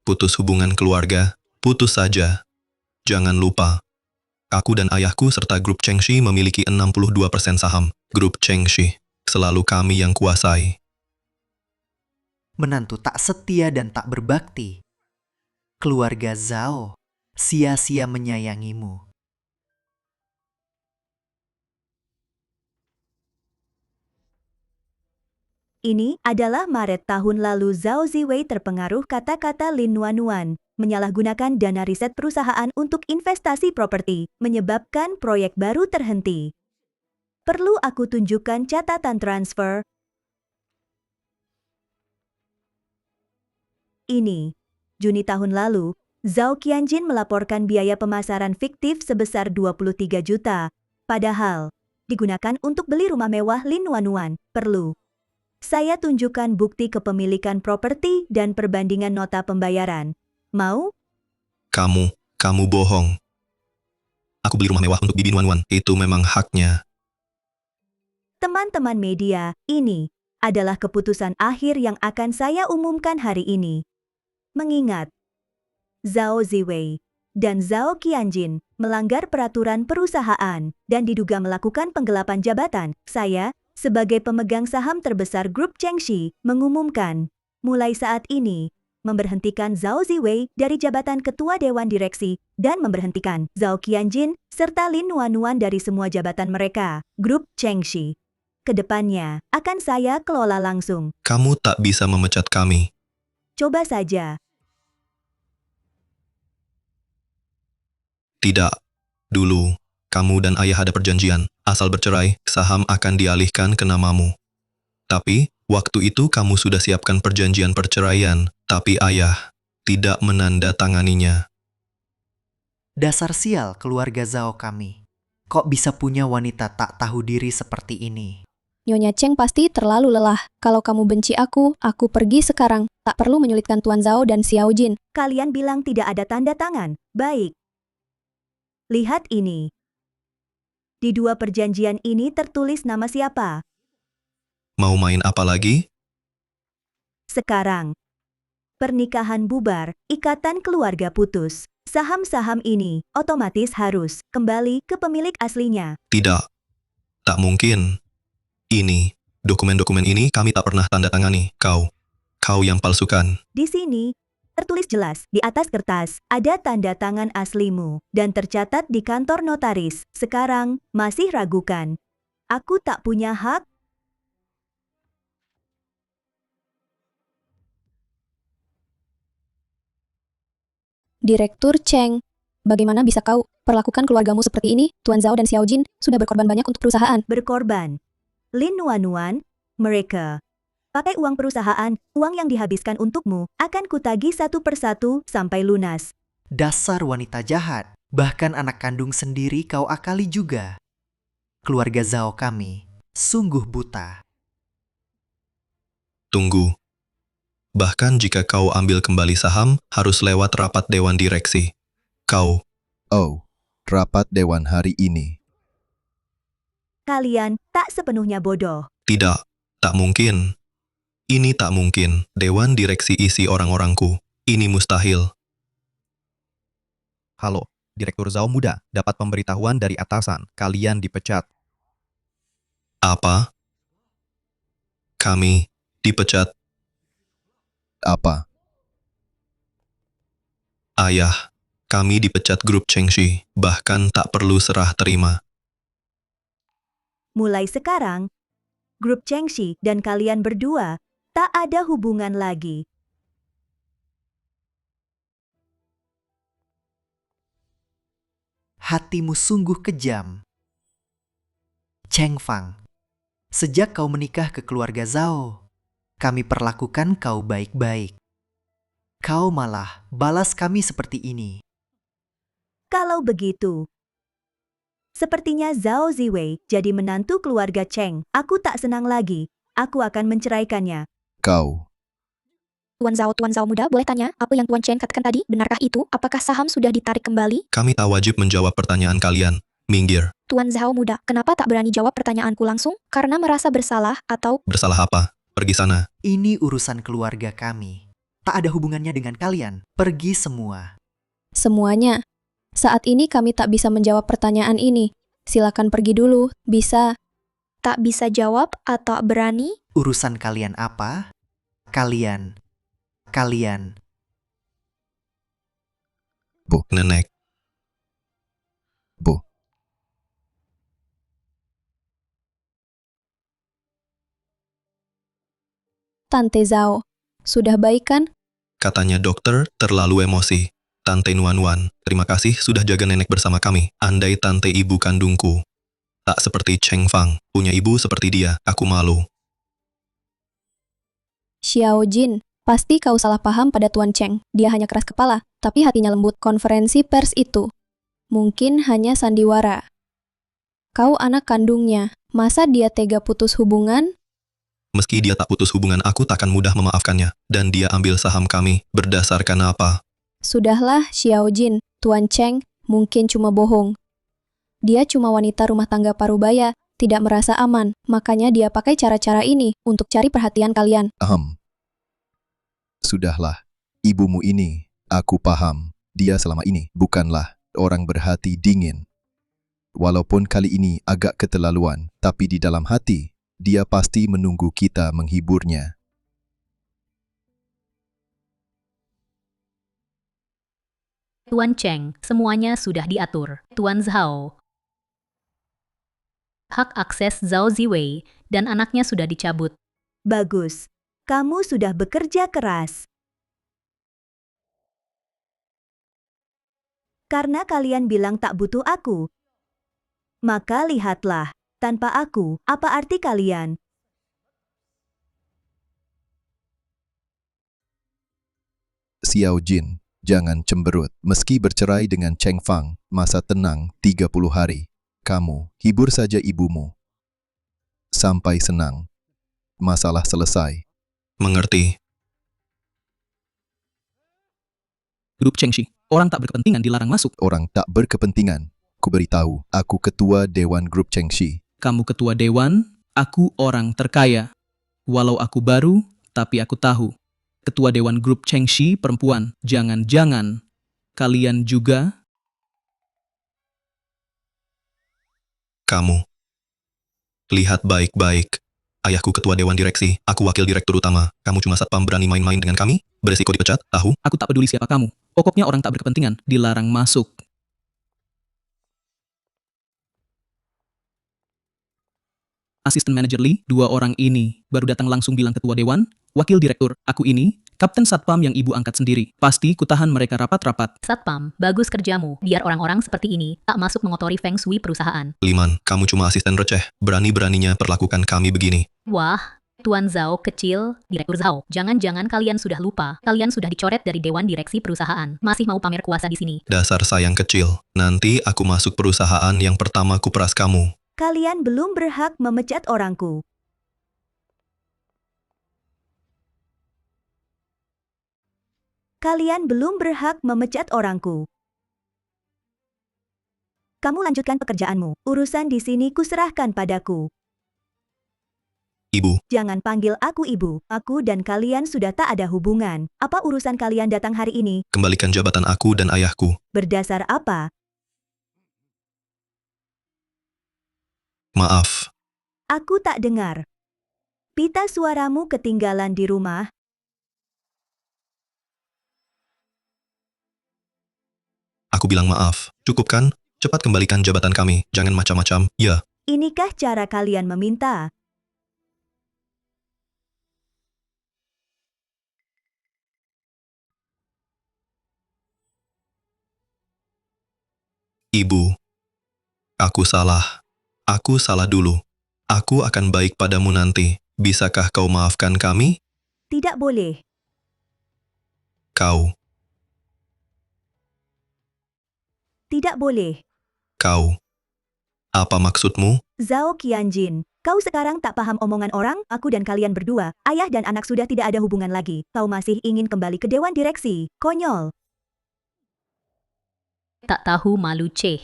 Speaker 5: Putus hubungan keluarga, putus saja. Jangan lupa, aku dan ayahku serta grup Chengxi memiliki 62% saham. Grup Chengxi, selalu kami yang kuasai.
Speaker 11: Menantu tak setia dan tak berbakti. Keluarga Zhao sia-sia menyayangimu.
Speaker 1: Ini adalah Maret tahun lalu. Zhao Ziwei terpengaruh kata-kata Lin Nuanuan, menyalahgunakan dana riset perusahaan untuk investasi properti, menyebabkan proyek baru terhenti. Perlu aku tunjukkan catatan transfer? Ini, Juni tahun lalu, Zhao Qianjin melaporkan biaya pemasaran fiktif sebesar 23 juta, padahal digunakan untuk beli rumah mewah Lin Nuanuan. Perlu saya tunjukkan bukti kepemilikan properti dan perbandingan nota pembayaran. Mau?
Speaker 5: Kamu bohong. Aku beli rumah mewah untuk Bibi Nuanuan. Itu memang haknya.
Speaker 1: Teman-teman media, ini adalah keputusan akhir yang akan saya umumkan hari ini. Mengingat Zhao Ziwei dan Zhao Qianjin melanggar peraturan perusahaan dan diduga melakukan penggelapan jabatan, saya, sebagai pemegang saham terbesar grup Chengxi, mengumumkan, mulai saat ini, memberhentikan Zhao Ziwei dari jabatan Ketua Dewan Direksi dan memberhentikan Zhao Qianjin serta Lin Nuanuan dari semua jabatan mereka. Grup Chengxi, kedepannya, akan saya kelola langsung.
Speaker 5: Kamu tak bisa memecat kami.
Speaker 1: Coba saja.
Speaker 5: Tidak. Dulu, kamu dan ayah ada perjanjian. Asal bercerai, saham akan dialihkan ke namamu. Tapi, waktu itu kamu sudah siapkan perjanjian perceraian, tapi ayah tidak menandatanganinya.
Speaker 11: Dasar sial keluarga Zhao kami. Kok bisa punya wanita tak tahu diri seperti ini?
Speaker 3: Nyonya Cheng pasti terlalu lelah. Kalau kamu benci aku pergi sekarang. Tak perlu menyulitkan Tuan Zhao dan Xiao Jin.
Speaker 1: Kalian bilang tidak ada tanda tangan. Baik. Lihat ini. Di dua perjanjian ini tertulis nama siapa?
Speaker 5: Mau main apa lagi?
Speaker 1: Sekarang, pernikahan bubar, ikatan keluarga putus. Saham-saham ini otomatis harus kembali ke pemilik aslinya.
Speaker 5: Tidak. Tak mungkin. Ini, dokumen-dokumen ini kami tak pernah tanda tangani. Kau yang palsukan.
Speaker 1: Di sini, tertulis jelas di atas kertas, ada tanda tangan aslimu, dan tercatat di kantor notaris. Sekarang, masih ragukan. Aku tak punya hak.
Speaker 3: Direktur Cheng, bagaimana bisa kau perlakukan keluargamu seperti ini? Tuan Zhao dan Xiao Jin sudah berkorban banyak untuk perusahaan.
Speaker 1: Berkorban. Lin Nuan, mereka. Pakai uang perusahaan, uang yang dihabiskan untukmu, akan kutagih satu persatu sampai lunas.
Speaker 11: Dasar wanita jahat. Bahkan anak kandung sendiri kau akali juga. Keluarga Zhao kami sungguh buta.
Speaker 5: Tunggu. Bahkan jika kau ambil kembali saham, harus lewat rapat dewan direksi.
Speaker 6: Oh, rapat dewan hari ini.
Speaker 1: Kalian tak sepenuhnya bodoh.
Speaker 5: Tidak, tak mungkin. Ini tak mungkin. Dewan direksi isi orang-orangku. Ini mustahil.
Speaker 7: Halo, Direktur Zhao muda, dapat pemberitahuan dari atasan. Kalian dipecat.
Speaker 5: Apa? Kami dipecat.
Speaker 6: Apa?
Speaker 5: Ayah, kami dipecat grup Chengxi, bahkan tak perlu serah terima.
Speaker 1: Mulai sekarang, grup Chengxi dan kalian berdua tak ada hubungan lagi.
Speaker 11: Hatimu sungguh kejam. Cheng Fang, sejak kau menikah ke keluarga Zhao, kami perlakukan kau baik-baik. Kau malah balas kami seperti ini.
Speaker 1: Kalau begitu, sepertinya Zhao Ziwei jadi menantu keluarga Cheng. Aku tak senang lagi. Aku akan menceraikannya.
Speaker 6: Kau.
Speaker 3: Tuan Zhao muda, boleh tanya apa yang Tuan Cheng katakan tadi? Benarkah itu? Apakah saham sudah ditarik kembali?
Speaker 5: Kami tak wajib menjawab pertanyaan kalian. Minggir.
Speaker 3: Tuan Zhao muda, kenapa tak berani jawab pertanyaanku langsung? Karena merasa bersalah atau...
Speaker 5: Bersalah apa? Pergi sana.
Speaker 11: Ini urusan keluarga kami. Tak ada hubungannya dengan kalian. Pergi semua.
Speaker 3: Semuanya. Saat ini kami tak bisa menjawab pertanyaan ini. Silakan pergi dulu. Bisa. Tak bisa jawab atau berani?
Speaker 11: Urusan kalian apa? Kalian.
Speaker 6: Bu.
Speaker 5: Nenek.
Speaker 6: Bu.
Speaker 3: Tante Zhao, sudah baik kan?
Speaker 5: Katanya dokter terlalu emosi. Tante Nuan, terima kasih sudah jaga nenek bersama kami. Andai tante ibu kandungku tak seperti Cheng Fang, punya ibu seperti dia, aku malu.
Speaker 3: Xiao Jin, pasti kau salah paham pada Tuan Cheng. Dia hanya keras kepala, tapi hatinya lembut. Konferensi pers itu mungkin hanya sandiwara. Kau anak kandungnya, masa dia tega putus hubungan?
Speaker 5: Meski dia tak putus hubungan, aku takkan mudah memaafkannya. Dan dia ambil saham kami, berdasarkan apa?
Speaker 3: Sudahlah, Xiao Jin. Tuan Cheng mungkin cuma bohong. Dia cuma wanita rumah tangga parubaya, tidak merasa aman. Makanya dia pakai cara-cara ini untuk cari perhatian kalian.
Speaker 6: Sudahlah. Ibumu ini, aku paham. Dia selama ini bukanlah orang berhati dingin. Walaupun kali ini agak keterlaluan, tapi di dalam hati, dia pasti menunggu kita menghiburnya.
Speaker 4: Tuan Cheng, semuanya sudah diatur. Tuan Zhao. Hak akses Zhao Ziwei dan anaknya sudah dicabut.
Speaker 1: Bagus. Kamu sudah bekerja keras. Karena kalian bilang tak butuh aku. Maka lihatlah, tanpa aku, apa arti kalian?
Speaker 6: Xiao Jin, jangan cemberut. Meski bercerai dengan Cheng Fang, masa tenang 30 hari. Kamu hibur saja ibumu. Sampai senang. Masalah selesai.
Speaker 5: Mengerti.
Speaker 12: Grup Chengxi, orang tak berkepentingan dilarang masuk.
Speaker 6: Orang tak berkepentingan. Ku beritahu, aku ketua Dewan Grup Chengxi.
Speaker 12: Kamu ketua dewan, aku orang terkaya. Walau aku baru, tapi aku tahu. Ketua Dewan Grup Chengxi perempuan. Jangan-jangan kalian juga?
Speaker 5: Kamu. Lihat baik-baik. Ayahku ketua Dewan Direksi, aku wakil direktur utama. Kamu cuma satpam berani main-main dengan kami? Beresiko dipecat, tahu?
Speaker 12: Aku tak peduli siapa kamu. Pokoknya orang tak berkepentingan dilarang masuk. Asisten manajer Lee, 2 orang ini baru datang langsung bilang ketua dewan, wakil direktur, aku ini, kapten satpam yang ibu angkat sendiri. Pasti kutahan mereka rapat-rapat.
Speaker 4: Satpam, bagus kerjamu. Biar orang-orang seperti ini tak masuk mengotori feng shui perusahaan.
Speaker 5: Liman, kamu cuma asisten receh. Berani-beraninya perlakukan kami begini.
Speaker 4: Wah, Tuan Zhao kecil, Direktur Zhao. Jangan-jangan kalian sudah lupa. Kalian sudah dicoret dari Dewan Direksi Perusahaan. Masih mau pamer kuasa di sini.
Speaker 5: Dasar sayang kecil. Nanti aku masuk perusahaan yang pertama kuperas kamu.
Speaker 1: Kalian belum berhak memecat orangku. Kalian belum berhak memecat orangku. Kamu lanjutkan pekerjaanmu. Urusan di sini kuserahkan padaku.
Speaker 5: Ibu.
Speaker 1: Jangan panggil aku ibu. Aku dan kalian sudah tak ada hubungan. Apa urusan kalian datang hari ini?
Speaker 5: Kembalikan jabatan aku dan ayahku.
Speaker 1: Berdasar apa?
Speaker 5: Maaf.
Speaker 1: Aku tak dengar. Pita suaramu ketinggalan di rumah.
Speaker 5: Aku bilang maaf. Cukup kan? Cepat kembalikan jabatan kami. Jangan macam-macam, ya.
Speaker 1: Inikah cara kalian meminta?
Speaker 5: Ibu. Aku salah. Aku salah dulu. Aku akan baik padamu nanti. Bisakah kau maafkan kami?
Speaker 1: Tidak boleh.
Speaker 5: Kau.
Speaker 1: Tidak boleh.
Speaker 5: Kau. Apa maksudmu?
Speaker 1: Zhao Qianjin, kau sekarang tak paham omongan orang? Aku dan kalian berdua, ayah dan anak sudah tidak ada hubungan lagi. Kau masih ingin kembali ke Dewan Direksi? Konyol.
Speaker 4: Tak tahu malu ceh.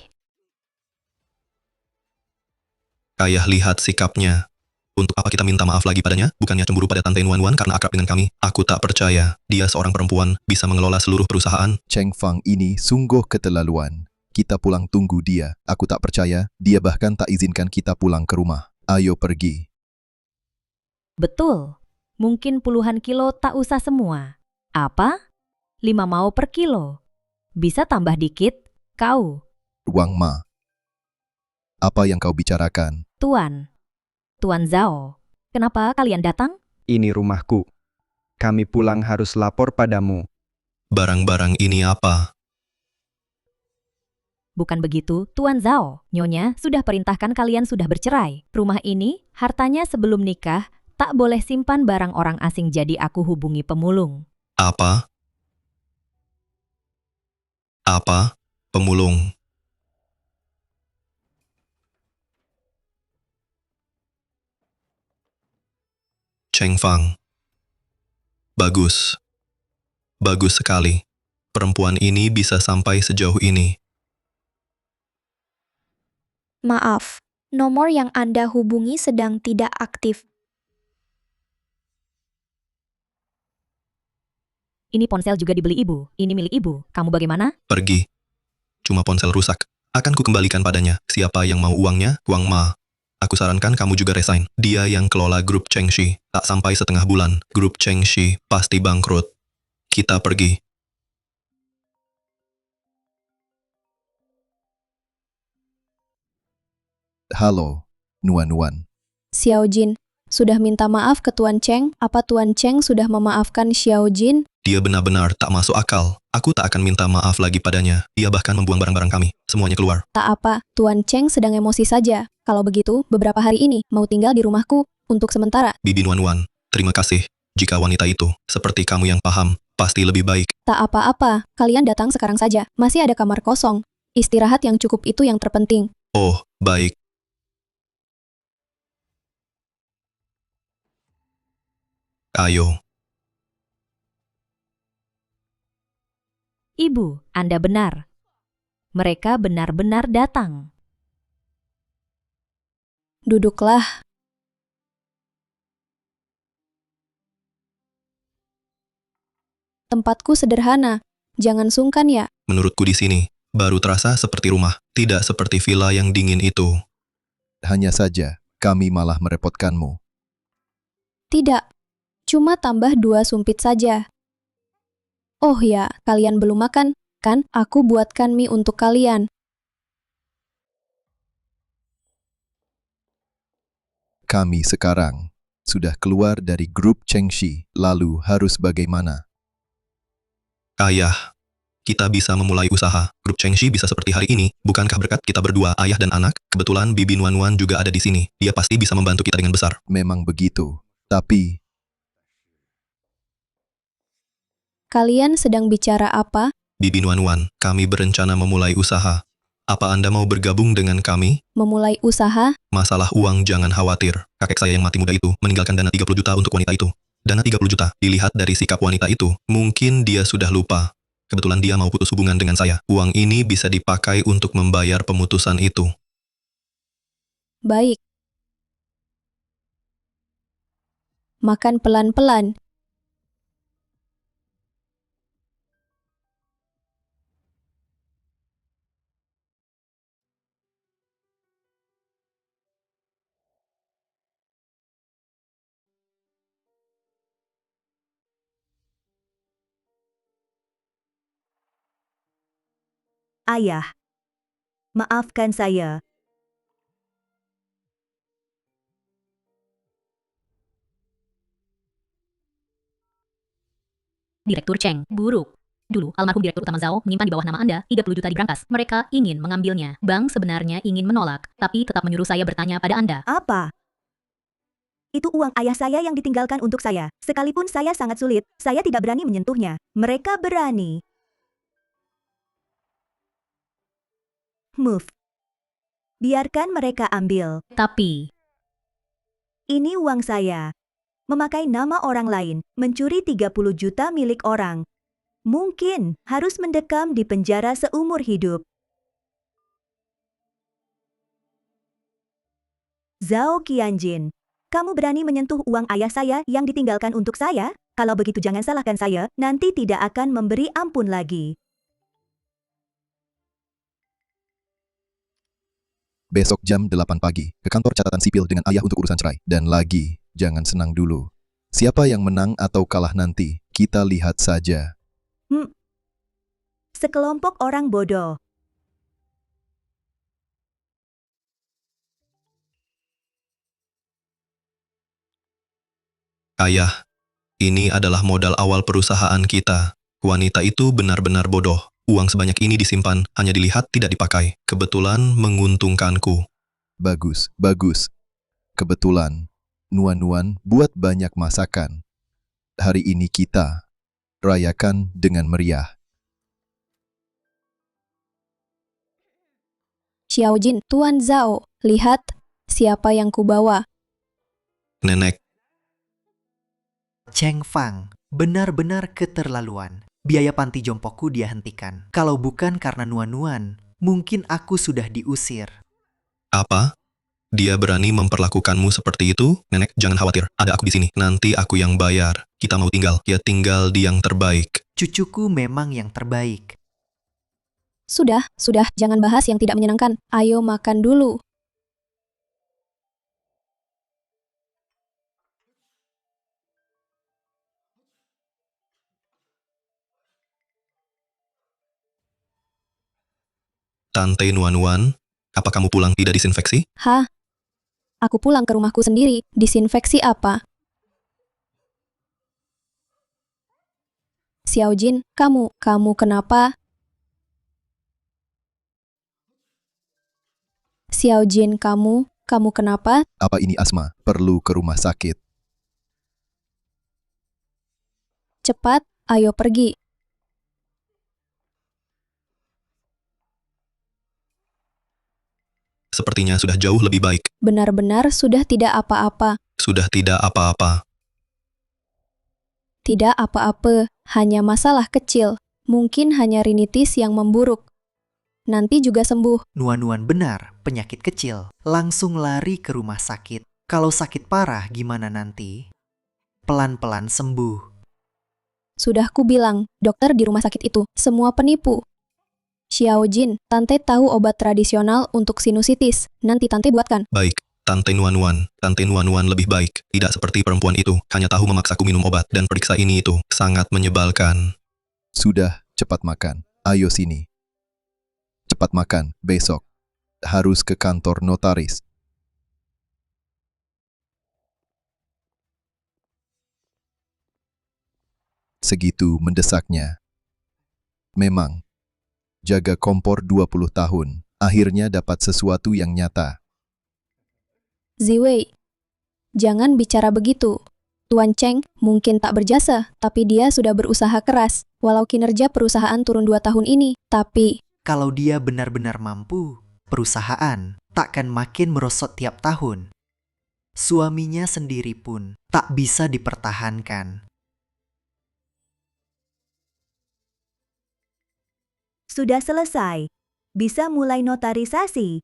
Speaker 5: Ayah lihat sikapnya. Untuk apa kita minta maaf lagi padanya? Bukannya cemburu pada Tante Nuan karena akrab dengan kami? Aku tak percaya. Dia seorang perempuan, bisa mengelola seluruh perusahaan.
Speaker 6: Cheng Fang ini sungguh keterlaluan. Kita pulang tunggu dia. Aku tak percaya, dia bahkan tak izinkan kita pulang ke rumah. Ayo pergi.
Speaker 8: Betul. Mungkin puluhan kilo tak usah semua. Apa? 5 mau per kilo. Bisa tambah dikit, kau.
Speaker 6: Wang Ma. Apa yang kau bicarakan?
Speaker 8: Tuan Zhao, kenapa kalian datang?
Speaker 7: Ini rumahku. Kami pulang harus lapor padamu.
Speaker 5: Barang-barang ini apa?
Speaker 8: Bukan begitu, Tuan Zhao. Nyonya sudah perintahkan kalian sudah bercerai. Rumah ini, hartanya sebelum nikah, tak boleh simpan barang orang asing jadi aku hubungi pemulung.
Speaker 5: Apa? Apa? Pemulung. Cheng Fang. Bagus. Bagus sekali. Perempuan ini bisa sampai sejauh ini.
Speaker 13: Maaf, nomor yang Anda hubungi sedang tidak aktif.
Speaker 8: Ini ponsel juga dibeli ibu. Ini milik ibu. Kamu bagaimana?
Speaker 5: Pergi. Cuma ponsel rusak. Akan kukembalikan padanya. Siapa yang mau uangnya? Wang Ma. Aku sarankan kamu juga resign. Dia yang kelola grup Chengxi. Tak sampai setengah bulan, grup Chengxi pasti bangkrut. Kita pergi.
Speaker 6: Halo, Nuan.
Speaker 3: Xiao Jin, sudah minta maaf ke Tuan Cheng? Apa Tuan Cheng sudah memaafkan Xiao Jin?
Speaker 5: Dia benar-benar tak masuk akal. Aku tak akan minta maaf lagi padanya. Dia bahkan membuang barang-barang kami. Semuanya keluar.
Speaker 3: Tak apa, Tuan Cheng sedang emosi saja. Kalau begitu, beberapa hari ini mau tinggal di rumahku untuk sementara.
Speaker 5: Bibi Nuan, terima kasih. Jika wanita itu, seperti kamu yang paham, pasti lebih baik.
Speaker 3: Tak apa-apa, kalian datang sekarang saja. Masih ada kamar kosong. Istirahat yang cukup itu yang terpenting.
Speaker 5: Oh, baik. Ayo.
Speaker 8: Ibu, Anda benar. Mereka benar-benar datang.
Speaker 3: Duduklah. Tempatku sederhana. Jangan sungkan ya.
Speaker 5: Menurutku di sini, baru terasa seperti rumah, tidak seperti villa yang dingin itu.
Speaker 6: Hanya saja, kami malah merepotkanmu.
Speaker 3: Tidak. Cuma tambah 2 sumpit saja. Oh ya, kalian belum makan, kan? Aku buatkan mie untuk kalian.
Speaker 6: Kami sekarang sudah keluar dari grup Chengxi, lalu harus bagaimana?
Speaker 5: Ayah, kita bisa memulai usaha. Grup Chengxi bisa seperti hari ini, bukankah berkat kita berdua, ayah dan anak? Kebetulan Bibi Nuan juga ada di sini. Dia pasti bisa membantu kita dengan besar.
Speaker 6: Memang begitu, tapi
Speaker 3: Kalian sedang bicara apa?
Speaker 5: Bibi Nuan, kami berencana memulai usaha. Apa Anda mau bergabung dengan kami?
Speaker 3: Memulai usaha?
Speaker 5: Masalah uang jangan khawatir. Kakek saya yang mati muda itu meninggalkan dana 30 juta untuk wanita itu. Dana 30 juta, dilihat dari sikap wanita itu, mungkin dia sudah lupa. Kebetulan dia mau putus hubungan dengan saya. Uang ini bisa dipakai untuk membayar pemutusan itu.
Speaker 3: Baik. Makan pelan-pelan.
Speaker 1: Ayah, maafkan saya.
Speaker 4: Direktur Cheng, buruk. Dulu, almarhum Direktur Utama Zhao menyimpan di bawah nama Anda 30 juta di brankas. Mereka ingin mengambilnya. Bank sebenarnya ingin menolak, tapi tetap menyuruh saya bertanya pada Anda.
Speaker 1: Apa? Itu uang ayah saya yang ditinggalkan untuk saya. Sekalipun saya sangat sulit, saya tidak berani menyentuhnya. Mereka berani. Move. Biarkan mereka ambil.
Speaker 4: Tapi,
Speaker 1: Ini uang saya. Memakai nama orang lain, mencuri 30 juta milik orang. Mungkin harus mendekam di penjara seumur hidup. Zhao Qianjin, kamu berani menyentuh uang ayah saya yang ditinggalkan untuk saya? Kalau begitu jangan salahkan saya, nanti tidak akan memberi ampun lagi.
Speaker 6: besok jam 8 pagi, ke kantor catatan sipil dengan ayah untuk urusan cerai. Dan lagi, jangan senang dulu. Siapa yang menang atau kalah nanti, kita lihat saja.
Speaker 1: Sekelompok orang bodoh.
Speaker 5: Ayah, ini adalah modal awal perusahaan kita. Wanita itu benar-benar bodoh. Uang sebanyak ini disimpan, hanya dilihat tidak dipakai. Kebetulan menguntungkanku.
Speaker 6: Bagus, bagus. Kebetulan, Nuan buat banyak masakan. Hari ini kita rayakan dengan meriah.
Speaker 3: Xiaojin, Tuan Zhao, lihat siapa yang kubawa.
Speaker 5: Nenek,
Speaker 11: Cheng Fang, benar-benar keterlaluan. Biaya panti jompokku dia hentikan. Kalau bukan karena Nuan, mungkin aku sudah diusir.
Speaker 5: apa? Dia berani memperlakukanmu seperti itu? Nenek, jangan khawatir. Ada aku di sini. Nanti aku yang bayar. Kita mau tinggal. Ya tinggal di yang terbaik.
Speaker 11: Cucuku memang yang terbaik.
Speaker 3: Sudah, jangan bahas yang tidak menyenangkan. Ayo makan dulu.
Speaker 5: Tante Nuan, apa kamu pulang tidak disinfeksi?
Speaker 3: Hah? Aku pulang ke rumahku sendiri. Disinfeksi apa? Xiaojin, kamu kenapa? Xiaojin, kamu kenapa?
Speaker 6: Apa ini asma? Perlu ke rumah sakit.
Speaker 3: Cepat, ayo pergi.
Speaker 5: Sepertinya sudah jauh lebih baik.
Speaker 3: Benar-benar sudah tidak apa-apa.
Speaker 5: Sudah tidak apa-apa.
Speaker 3: Tidak apa-apa, hanya masalah kecil. Mungkin hanya rinitis yang memburuk. Nanti juga sembuh.
Speaker 11: Nuan benar, penyakit kecil. Langsung lari ke rumah sakit. Kalau sakit parah gimana nanti? Pelan-pelan sembuh.
Speaker 3: Sudah kubilang, dokter di rumah sakit itu, semua penipu. Xiao Jin, Tante tahu obat tradisional untuk sinusitis. Nanti Tante buatkan.
Speaker 5: Baik, Tante Nuan-Nuan. Tante Nuan-Nuan lebih baik. Tidak seperti perempuan itu, hanya tahu memaksaku minum obat dan periksa ini itu. Sangat menyebalkan.
Speaker 6: Sudah, cepat makan. Ayo sini. Cepat makan, besok. Harus ke kantor notaris. Segitu mendesaknya. Memang, jaga kompor 20 tahun, akhirnya dapat sesuatu yang nyata.
Speaker 3: Ziwei, jangan bicara begitu. Tuan Cheng mungkin tak berjasa, tapi dia sudah berusaha keras. Walau kinerja perusahaan turun 2 tahun ini, tapi
Speaker 11: Kalau dia benar-benar mampu, perusahaan takkan makin merosot tiap tahun. Suaminya sendiri pun tak bisa dipertahankan.
Speaker 1: Sudah selesai. Bisa mulai notarisasi.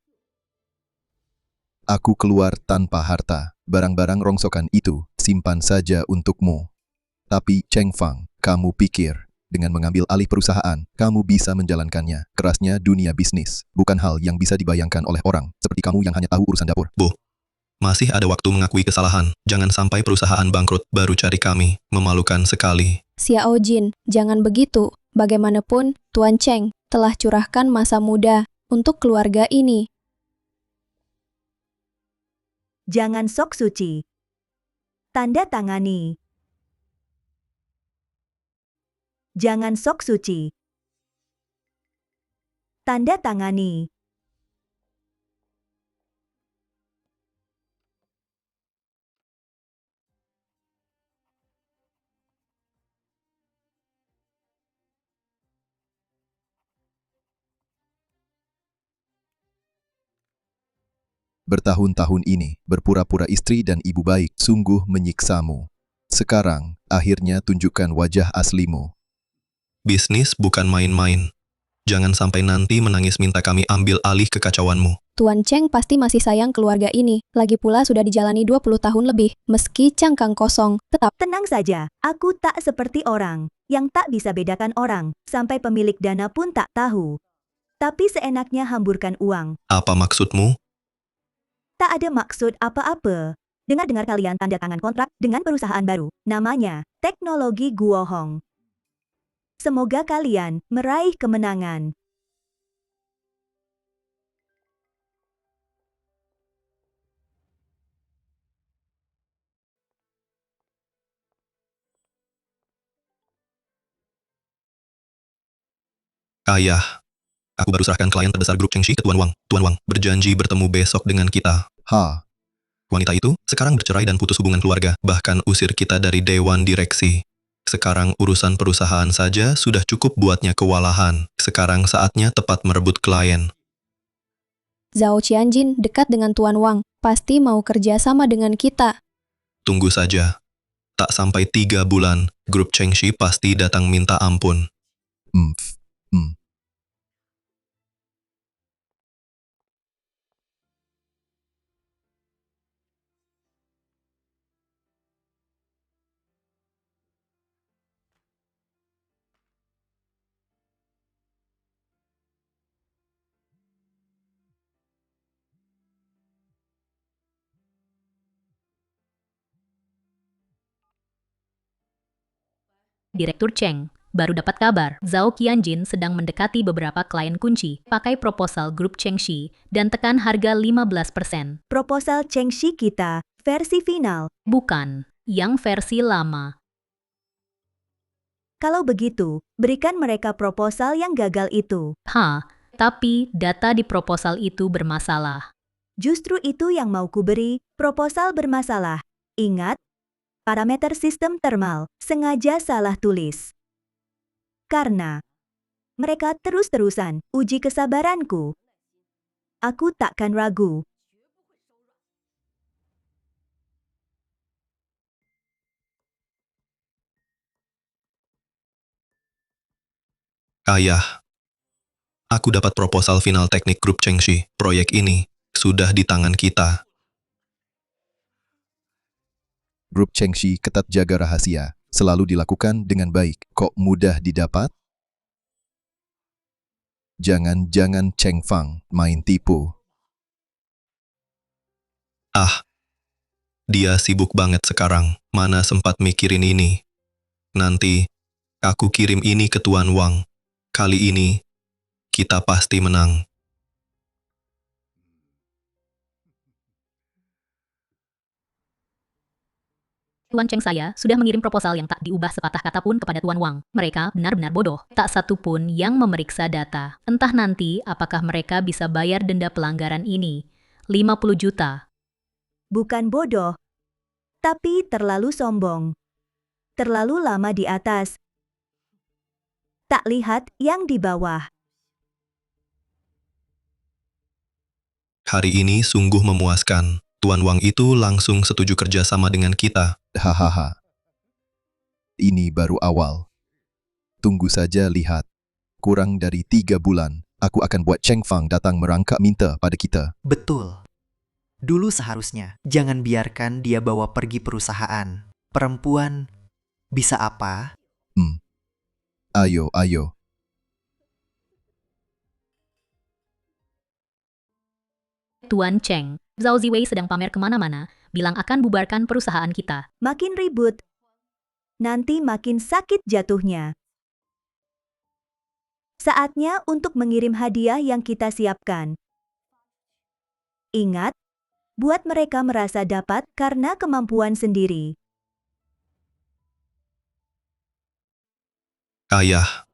Speaker 6: Aku keluar tanpa harta. Barang-barang rongsokan itu simpan saja untukmu. Tapi Cheng Fang, kamu pikir dengan mengambil alih perusahaan, kamu bisa menjalankannya. Kerasnya dunia bisnis, bukan hal yang bisa dibayangkan oleh orang seperti kamu yang hanya tahu urusan dapur.
Speaker 5: Bu, masih ada waktu mengakui kesalahan. Jangan sampai perusahaan bangkrut baru cari kami. Memalukan sekali.
Speaker 3: Xiao Jin, jangan begitu. Bagaimanapun, Tuan Cheng telah curahkan masa muda untuk keluarga ini.
Speaker 1: Jangan sok suci. Tanda tangani. Jangan sok suci. Tanda tangani.
Speaker 6: Bertahun-tahun ini, berpura-pura istri dan ibu baik sungguh menyiksamu. Sekarang, akhirnya tunjukkan wajah aslimu.
Speaker 5: Bisnis bukan main-main. Jangan sampai nanti menangis minta kami ambil alih kekacauanmu.
Speaker 3: Tuan Cheng pasti masih sayang keluarga ini. Lagi pula sudah dijalani 20 tahun lebih. Meski cangkang kosong, tetap.
Speaker 1: Tenang saja, aku tak seperti orang yang tak bisa bedakan orang. Sampai pemilik dana pun tak tahu. Tapi seenaknya hamburkan uang.
Speaker 5: Apa maksudmu?
Speaker 1: Tak ada maksud apa-apa. Dengar-dengar kalian tanda tangan kontrak dengan perusahaan baru. Namanya Teknologi Guohong. Semoga kalian meraih kemenangan.
Speaker 5: Ayah, aku baru serahkan klien terbesar grup Chengxi ke Tuan Wang. Tuan Wang berjanji bertemu besok dengan kita. Wanita itu sekarang bercerai dan putus hubungan keluarga, bahkan usir kita dari dewan direksi. Sekarang urusan perusahaan saja sudah cukup buatnya kewalahan. Sekarang saatnya tepat merebut klien.
Speaker 3: Zhao Qianjin dekat dengan Tuan Wang. Pasti mau kerja sama dengan kita.
Speaker 5: Tunggu saja. Tak sampai 3 bulan, grup Chengxi pasti datang minta ampun.
Speaker 4: Direktur Cheng baru dapat kabar Zhao Qianjin sedang mendekati beberapa klien kunci. Pakai proposal grup Chengxi dan tekan harga 15%.
Speaker 1: Proposal Chengxi kita, versi final.
Speaker 4: Bukan, yang versi lama.
Speaker 1: Kalau begitu, berikan mereka proposal yang gagal itu.
Speaker 4: Tapi data di proposal itu bermasalah.
Speaker 1: Justru itu yang mau kuberi, proposal bermasalah. Ingat, parameter sistem thermal sengaja salah tulis. Karena mereka terus-terusan uji kesabaranku. Aku takkan ragu.
Speaker 5: Ayah, aku dapat proposal final teknik grup Chengxi. Proyek ini sudah di tangan kita.
Speaker 6: Grup Chengxi ketat jaga rahasia. selalu dilakukan dengan baik. Kok mudah didapat? Jangan-jangan Cheng Fang main tipu.
Speaker 5: Ah, dia sibuk banget sekarang. Mana sempat mikirin ini. Nanti, aku kirim ini ke Tuan Wang. Kali ini, kita pasti menang.
Speaker 4: Tuan Cheng, saya sudah mengirim proposal yang tak diubah sepatah kata pun kepada Tuan Wang. Mereka benar-benar bodoh. Tak satu pun yang memeriksa data. Entah nanti apakah mereka bisa bayar denda pelanggaran ini. 50 juta.
Speaker 1: Bukan bodoh, tapi terlalu sombong. Terlalu lama di atas. Tak lihat yang di bawah.
Speaker 5: Hari ini sungguh memuaskan. Tuan Wang itu langsung setuju kerjasama dengan kita.
Speaker 6: Hahaha. Ini baru awal. Tunggu saja lihat. Kurang dari 3 bulan, aku akan buat Cheng Fang datang merangkak minta pada kita.
Speaker 11: Betul. Dulu seharusnya, jangan biarkan dia bawa pergi perusahaan. Perempuan bisa apa?
Speaker 6: Ayo.
Speaker 4: Tuan Cheng, Zhao Ziwei sedang pamer kemana-mana, bilang akan bubarkan perusahaan kita.
Speaker 1: Makin ribut. Nanti makin sakit jatuhnya. Saatnya untuk mengirim hadiah yang kita siapkan. Ingat, buat mereka merasa dapat karena kemampuan sendiri.
Speaker 5: Ayah.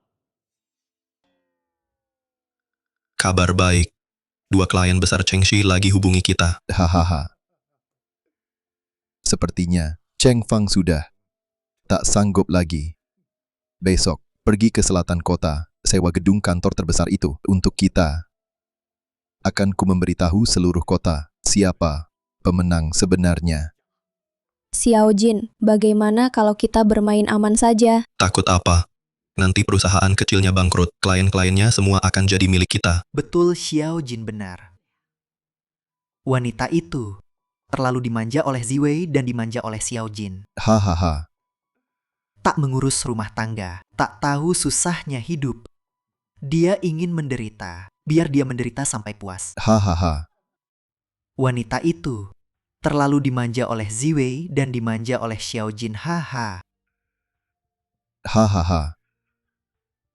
Speaker 5: Kabar baik. 2 klien besar Chengxi lagi hubungi kita.
Speaker 6: Hahaha. Sepertinya Cheng Fang sudah tak sanggup lagi. Besok pergi ke selatan kota, sewa gedung kantor terbesar itu untuk kita. Akan ku memberitahu seluruh kota siapa pemenang sebenarnya.
Speaker 3: Xiao Jin, bagaimana kalau kita bermain aman saja?
Speaker 5: Takut apa? Nanti perusahaan kecilnya bangkrut, klien-kliennya semua akan jadi milik kita.
Speaker 11: Betul, Xiao Jin benar. Wanita itu terlalu dimanja oleh Ziwei dan dimanja oleh Xiao Jin.
Speaker 6: Hahaha.
Speaker 11: Tak mengurus rumah tangga, tak tahu susahnya hidup. Dia ingin menderita, biar dia menderita sampai puas.
Speaker 6: Hahaha.
Speaker 11: Wanita itu terlalu dimanja oleh Ziwei dan dimanja oleh Xiao Jin. Haha.
Speaker 6: Hahaha.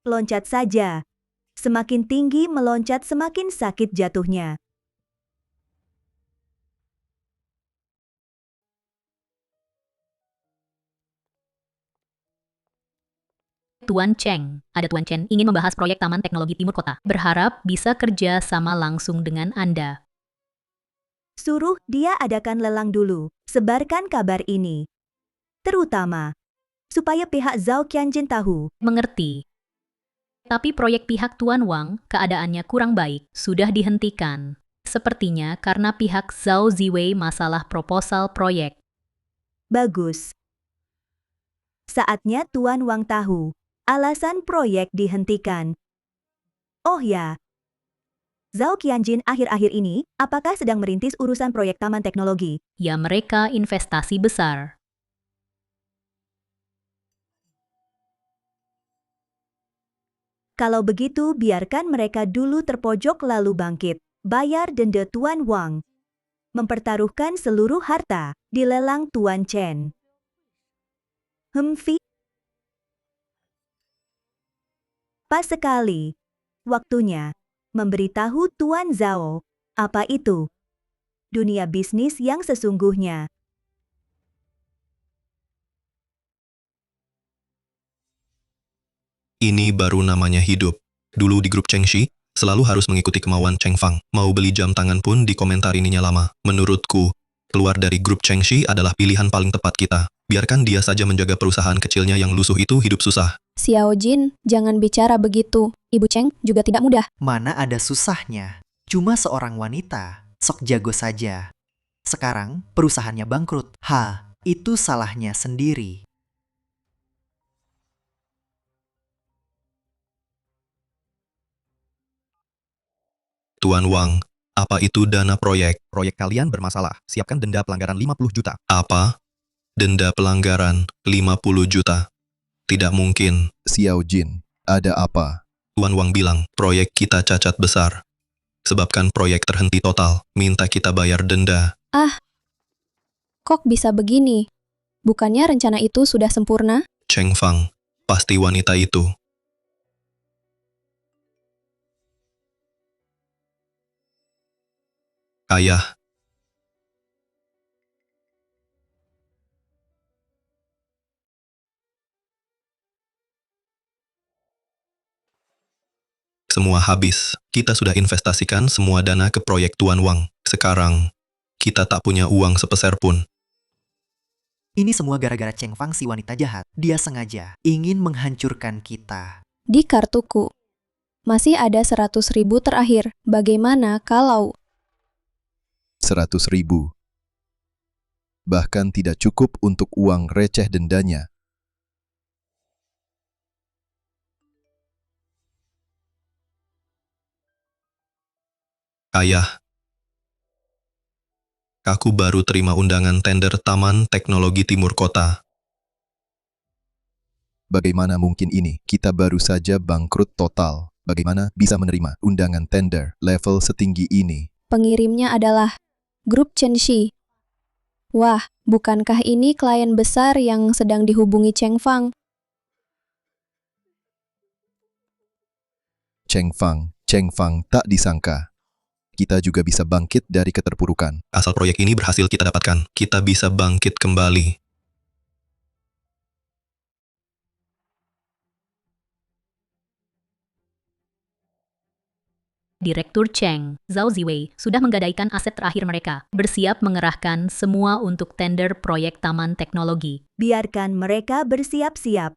Speaker 1: Loncat saja. Semakin tinggi meloncat semakin sakit jatuhnya.
Speaker 4: Tuan Cheng, ada Tuan Chen ingin membahas proyek Taman Teknologi Timur Kota. Berharap bisa kerja sama langsung dengan Anda.
Speaker 1: Suruh dia adakan lelang dulu. Sebarkan kabar ini. Terutama, supaya pihak Zhao Qianjin tahu.
Speaker 4: Mengerti. Tapi proyek pihak Tuan Wang, keadaannya kurang baik, sudah dihentikan. Sepertinya karena pihak Zhao Ziwei masalah proposal proyek.
Speaker 1: Bagus. Saatnya Tuan Wang tahu alasan proyek dihentikan. Oh ya, Zhao Qianjin akhir-akhir ini apakah sedang merintis urusan proyek Taman Teknologi?
Speaker 4: Ya, mereka investasi besar.
Speaker 1: Kalau begitu biarkan mereka dulu terpojok lalu bangkit. Bayar denda Tuan Wang. Mempertaruhkan seluruh harta di lelang Tuan Chen. Fi. Pas sekali. Waktunya memberitahu Tuan Zhao apa itu dunia bisnis yang sesungguhnya.
Speaker 5: Ini baru namanya hidup. Dulu di grup Chengxi, selalu harus mengikuti kemauan Cheng Fang. Mau beli jam tangan pun dikomentarininya lama. Menurutku, keluar dari grup Chengxi adalah pilihan paling tepat kita. Biarkan dia saja menjaga perusahaan kecilnya yang lusuh itu hidup susah.
Speaker 3: Xiao Jin, jangan bicara begitu. Ibu Cheng juga tidak mudah.
Speaker 11: Mana ada susahnya. Cuma seorang wanita, sok jago saja. Sekarang perusahaannya bangkrut. Itu salahnya sendiri.
Speaker 5: Tuan Wang, apa itu dana proyek?
Speaker 7: Proyek kalian bermasalah. Siapkan denda pelanggaran 50 juta.
Speaker 5: Apa? Denda pelanggaran 50 juta. Tidak mungkin.
Speaker 6: Xiao Jin, ada apa?
Speaker 5: Tuan Wang bilang, proyek kita cacat besar. Sebabkan proyek terhenti total, minta kita bayar denda.
Speaker 3: Ah, kok bisa begini? Bukannya rencana itu sudah sempurna?
Speaker 5: Cheng Fang, pasti wanita itu. Ayah, semua habis. Kita sudah investasikan semua dana ke proyek Tuan Wang. Sekarang, kita tak punya uang sepeser pun.
Speaker 11: Ini semua gara-gara Cheng Fang si wanita jahat. Dia sengaja ingin menghancurkan kita.
Speaker 3: Di kartuku. Masih ada 100.000 terakhir. Bagaimana kalau
Speaker 6: 100.000. Bahkan tidak cukup untuk uang receh dendanya.
Speaker 5: Ayah, aku baru terima undangan tender Taman Teknologi Timur Kota.
Speaker 6: Bagaimana mungkin ini? Kita baru saja bangkrut total. Bagaimana bisa menerima undangan tender level setinggi ini?
Speaker 3: pengirimnya adalah grup Chenxi? Wah, bukankah ini klien besar yang sedang dihubungi Cheng Fang?
Speaker 6: Cheng Fang tak disangka. Kita juga bisa bangkit dari keterpurukan.
Speaker 5: Asal proyek ini berhasil kita dapatkan, kita bisa bangkit kembali.
Speaker 4: Direktur Cheng, Zhao Ziwei, sudah menggadaikan aset terakhir mereka, bersiap mengerahkan semua untuk tender proyek Taman Teknologi.
Speaker 1: Biarkan mereka bersiap-siap.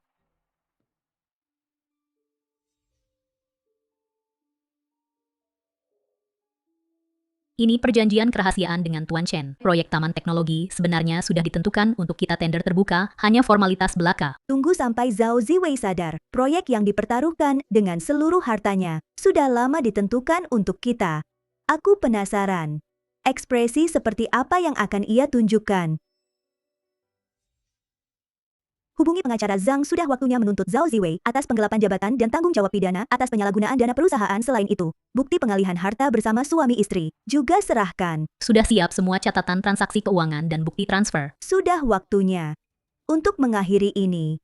Speaker 4: Ini perjanjian kerahasiaan dengan Tuan Chen. Proyek Taman Teknologi sebenarnya sudah ditentukan untuk kita tender terbuka, hanya formalitas belaka.
Speaker 1: Tunggu sampai Zhao Ziwei sadar, proyek yang dipertaruhkan dengan seluruh hartanya sudah lama ditentukan untuk kita. Aku penasaran, ekspresi seperti apa yang akan ia tunjukkan. Hubungi pengacara Zhang, sudah waktunya menuntut Zhao Ziwei atas penggelapan jabatan dan tanggung jawab pidana atas penyalahgunaan dana perusahaan. Selain itu, bukti pengalihan harta bersama suami istri juga serahkan.
Speaker 4: Sudah siap semua catatan transaksi keuangan dan bukti transfer.
Speaker 1: Sudah waktunya untuk mengakhiri ini.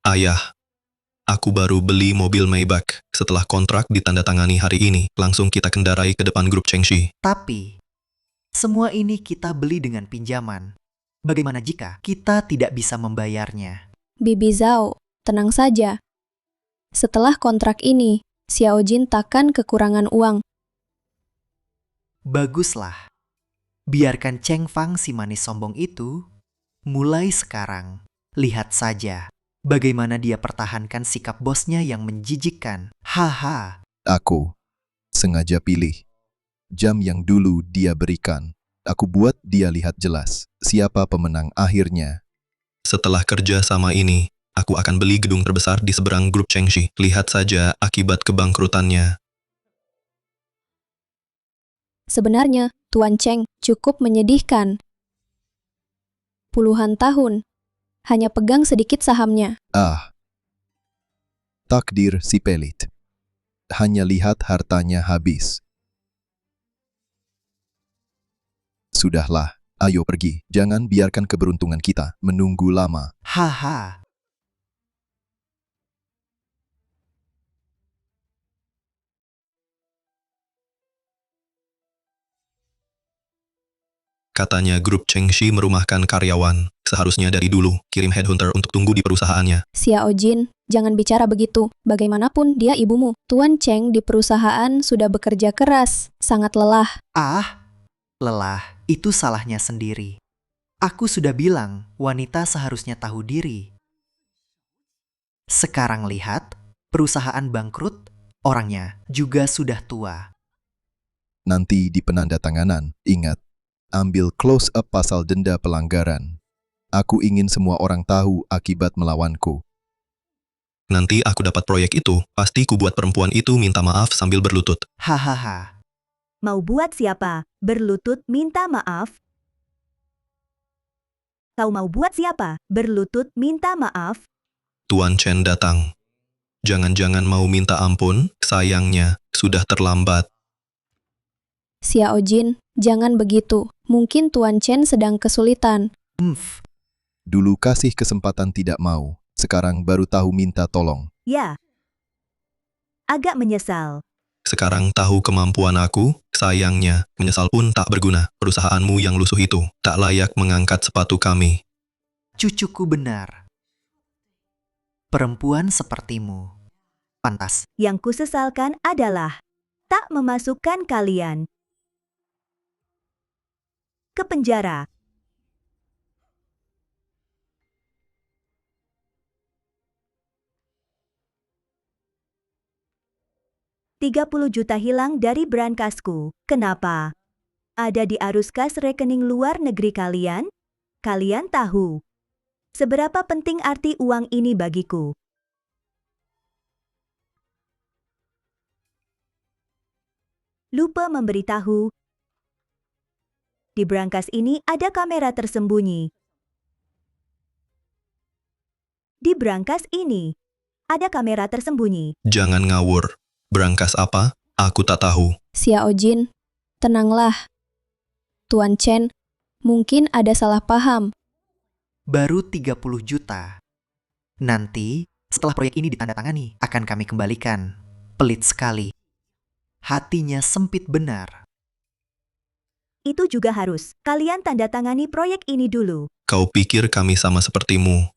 Speaker 5: Ayah, aku baru beli mobil Maybach. Setelah kontrak ditandatangani hari ini, langsung kita kendarai ke depan grup Chengxi.
Speaker 11: Tapi, semua ini kita beli dengan pinjaman. Bagaimana jika kita tidak bisa membayarnya?
Speaker 3: Bibi Zhao, tenang saja. Setelah kontrak ini, Xiao Jin takkan kekurangan uang.
Speaker 11: Baguslah. Biarkan Cheng Fang si manis sombong itu mulai sekarang. Lihat saja bagaimana dia pertahankan sikap bosnya yang menjijikkan. Haha.
Speaker 6: Aku sengaja pilih jam yang dulu dia berikan. Aku buat dia lihat jelas siapa pemenang akhirnya.
Speaker 5: Setelah kerja sama ini, aku akan beli gedung terbesar di seberang grup Chengxi. Lihat saja akibat kebangkrutannya.
Speaker 3: Sebenarnya, Tuan Cheng cukup menyedihkan. Puluhan tahun, hanya pegang sedikit sahamnya.
Speaker 6: Ah, takdir si pelit. Hanya lihat hartanya habis. Sudahlah, ayo pergi. Jangan biarkan keberuntungan kita menunggu lama.
Speaker 11: Haha.
Speaker 5: Katanya grup Chengxi merumahkan karyawan. Seharusnya dari dulu, kirim headhunter untuk tunggu di perusahaannya.
Speaker 3: Xiao Jin, jangan bicara begitu. Bagaimanapun dia ibumu. Tuan Cheng di perusahaan sudah bekerja keras, sangat lelah.
Speaker 11: Ah, lelah itu salahnya sendiri. Aku sudah bilang, wanita seharusnya tahu diri. Sekarang lihat, perusahaan bangkrut, orangnya juga sudah tua.
Speaker 6: Nanti di penandatanganan, ingat, ambil close up pasal denda pelanggaran. Aku ingin semua orang tahu akibat melawanku.
Speaker 5: Nanti aku dapat proyek itu, pasti ku buat perempuan itu minta maaf sambil berlutut.
Speaker 11: Hahaha.
Speaker 1: Mau buat siapa? Berlutut minta maaf? Kau mau buat siapa? Berlutut minta maaf?
Speaker 5: Tuan Chen datang. Jangan-jangan mau minta ampun, sayangnya, sudah terlambat.
Speaker 3: Xiao Jin, jangan begitu. Mungkin Tuan Chen sedang kesulitan.
Speaker 6: Dulu kasih kesempatan tidak mau, sekarang baru tahu minta tolong.
Speaker 1: Ya. Agak menyesal.
Speaker 5: Sekarang tahu kemampuan aku, sayangnya, menyesal pun tak berguna. Perusahaanmu yang lusuh itu, tak layak mengangkat sepatu kami.
Speaker 11: Cucuku benar. Perempuan sepertimu. Pantas.
Speaker 1: Yang kusesalkan adalah tak memasukkan kalian ke penjara. $30 juta hilang dari brankasku. Kenapa? Ada di arus kas rekening luar negeri kalian? Kalian tahu seberapa penting arti uang ini bagiku. Lupa memberitahu, di brankas ini ada kamera tersembunyi. Di brankas ini ada kamera tersembunyi.
Speaker 5: Jangan ngawur. Brankas apa? Aku tak tahu.
Speaker 3: Xiao Jin, tenanglah. Tuan Chen, mungkin ada salah paham.
Speaker 11: Baru 30 juta. Nanti, setelah proyek ini ditandatangani, akan kami kembalikan. Pelit sekali. Hatinya sempit benar.
Speaker 1: Itu juga harus. Kalian tanda tangani proyek ini dulu.
Speaker 5: Kau pikir kami sama sepertimu?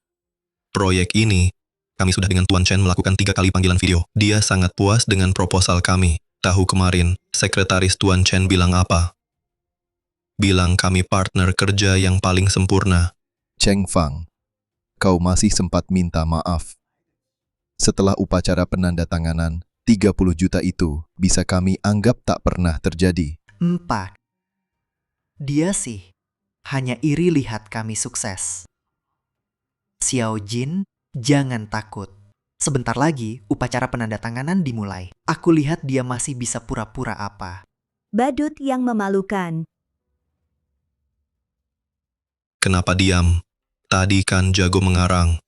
Speaker 5: Proyek ini, kami sudah dengan Tuan Chen melakukan 3 kali panggilan video. Dia sangat puas dengan proposal kami. Tahu kemarin, sekretaris Tuan Chen bilang apa? Bilang kami partner kerja yang paling sempurna.
Speaker 6: Cheng Fang, kau masih sempat minta maaf. Setelah upacara penandatanganan, 30 juta itu bisa kami anggap tak pernah terjadi.
Speaker 11: 4. Dia sih hanya iri lihat kami sukses. Xiao Jin, jangan takut. Sebentar lagi upacara penandatanganan dimulai. Aku lihat dia masih bisa pura-pura apa.
Speaker 1: Badut yang memalukan.
Speaker 5: Kenapa diam? Tadi kan jago mengarang.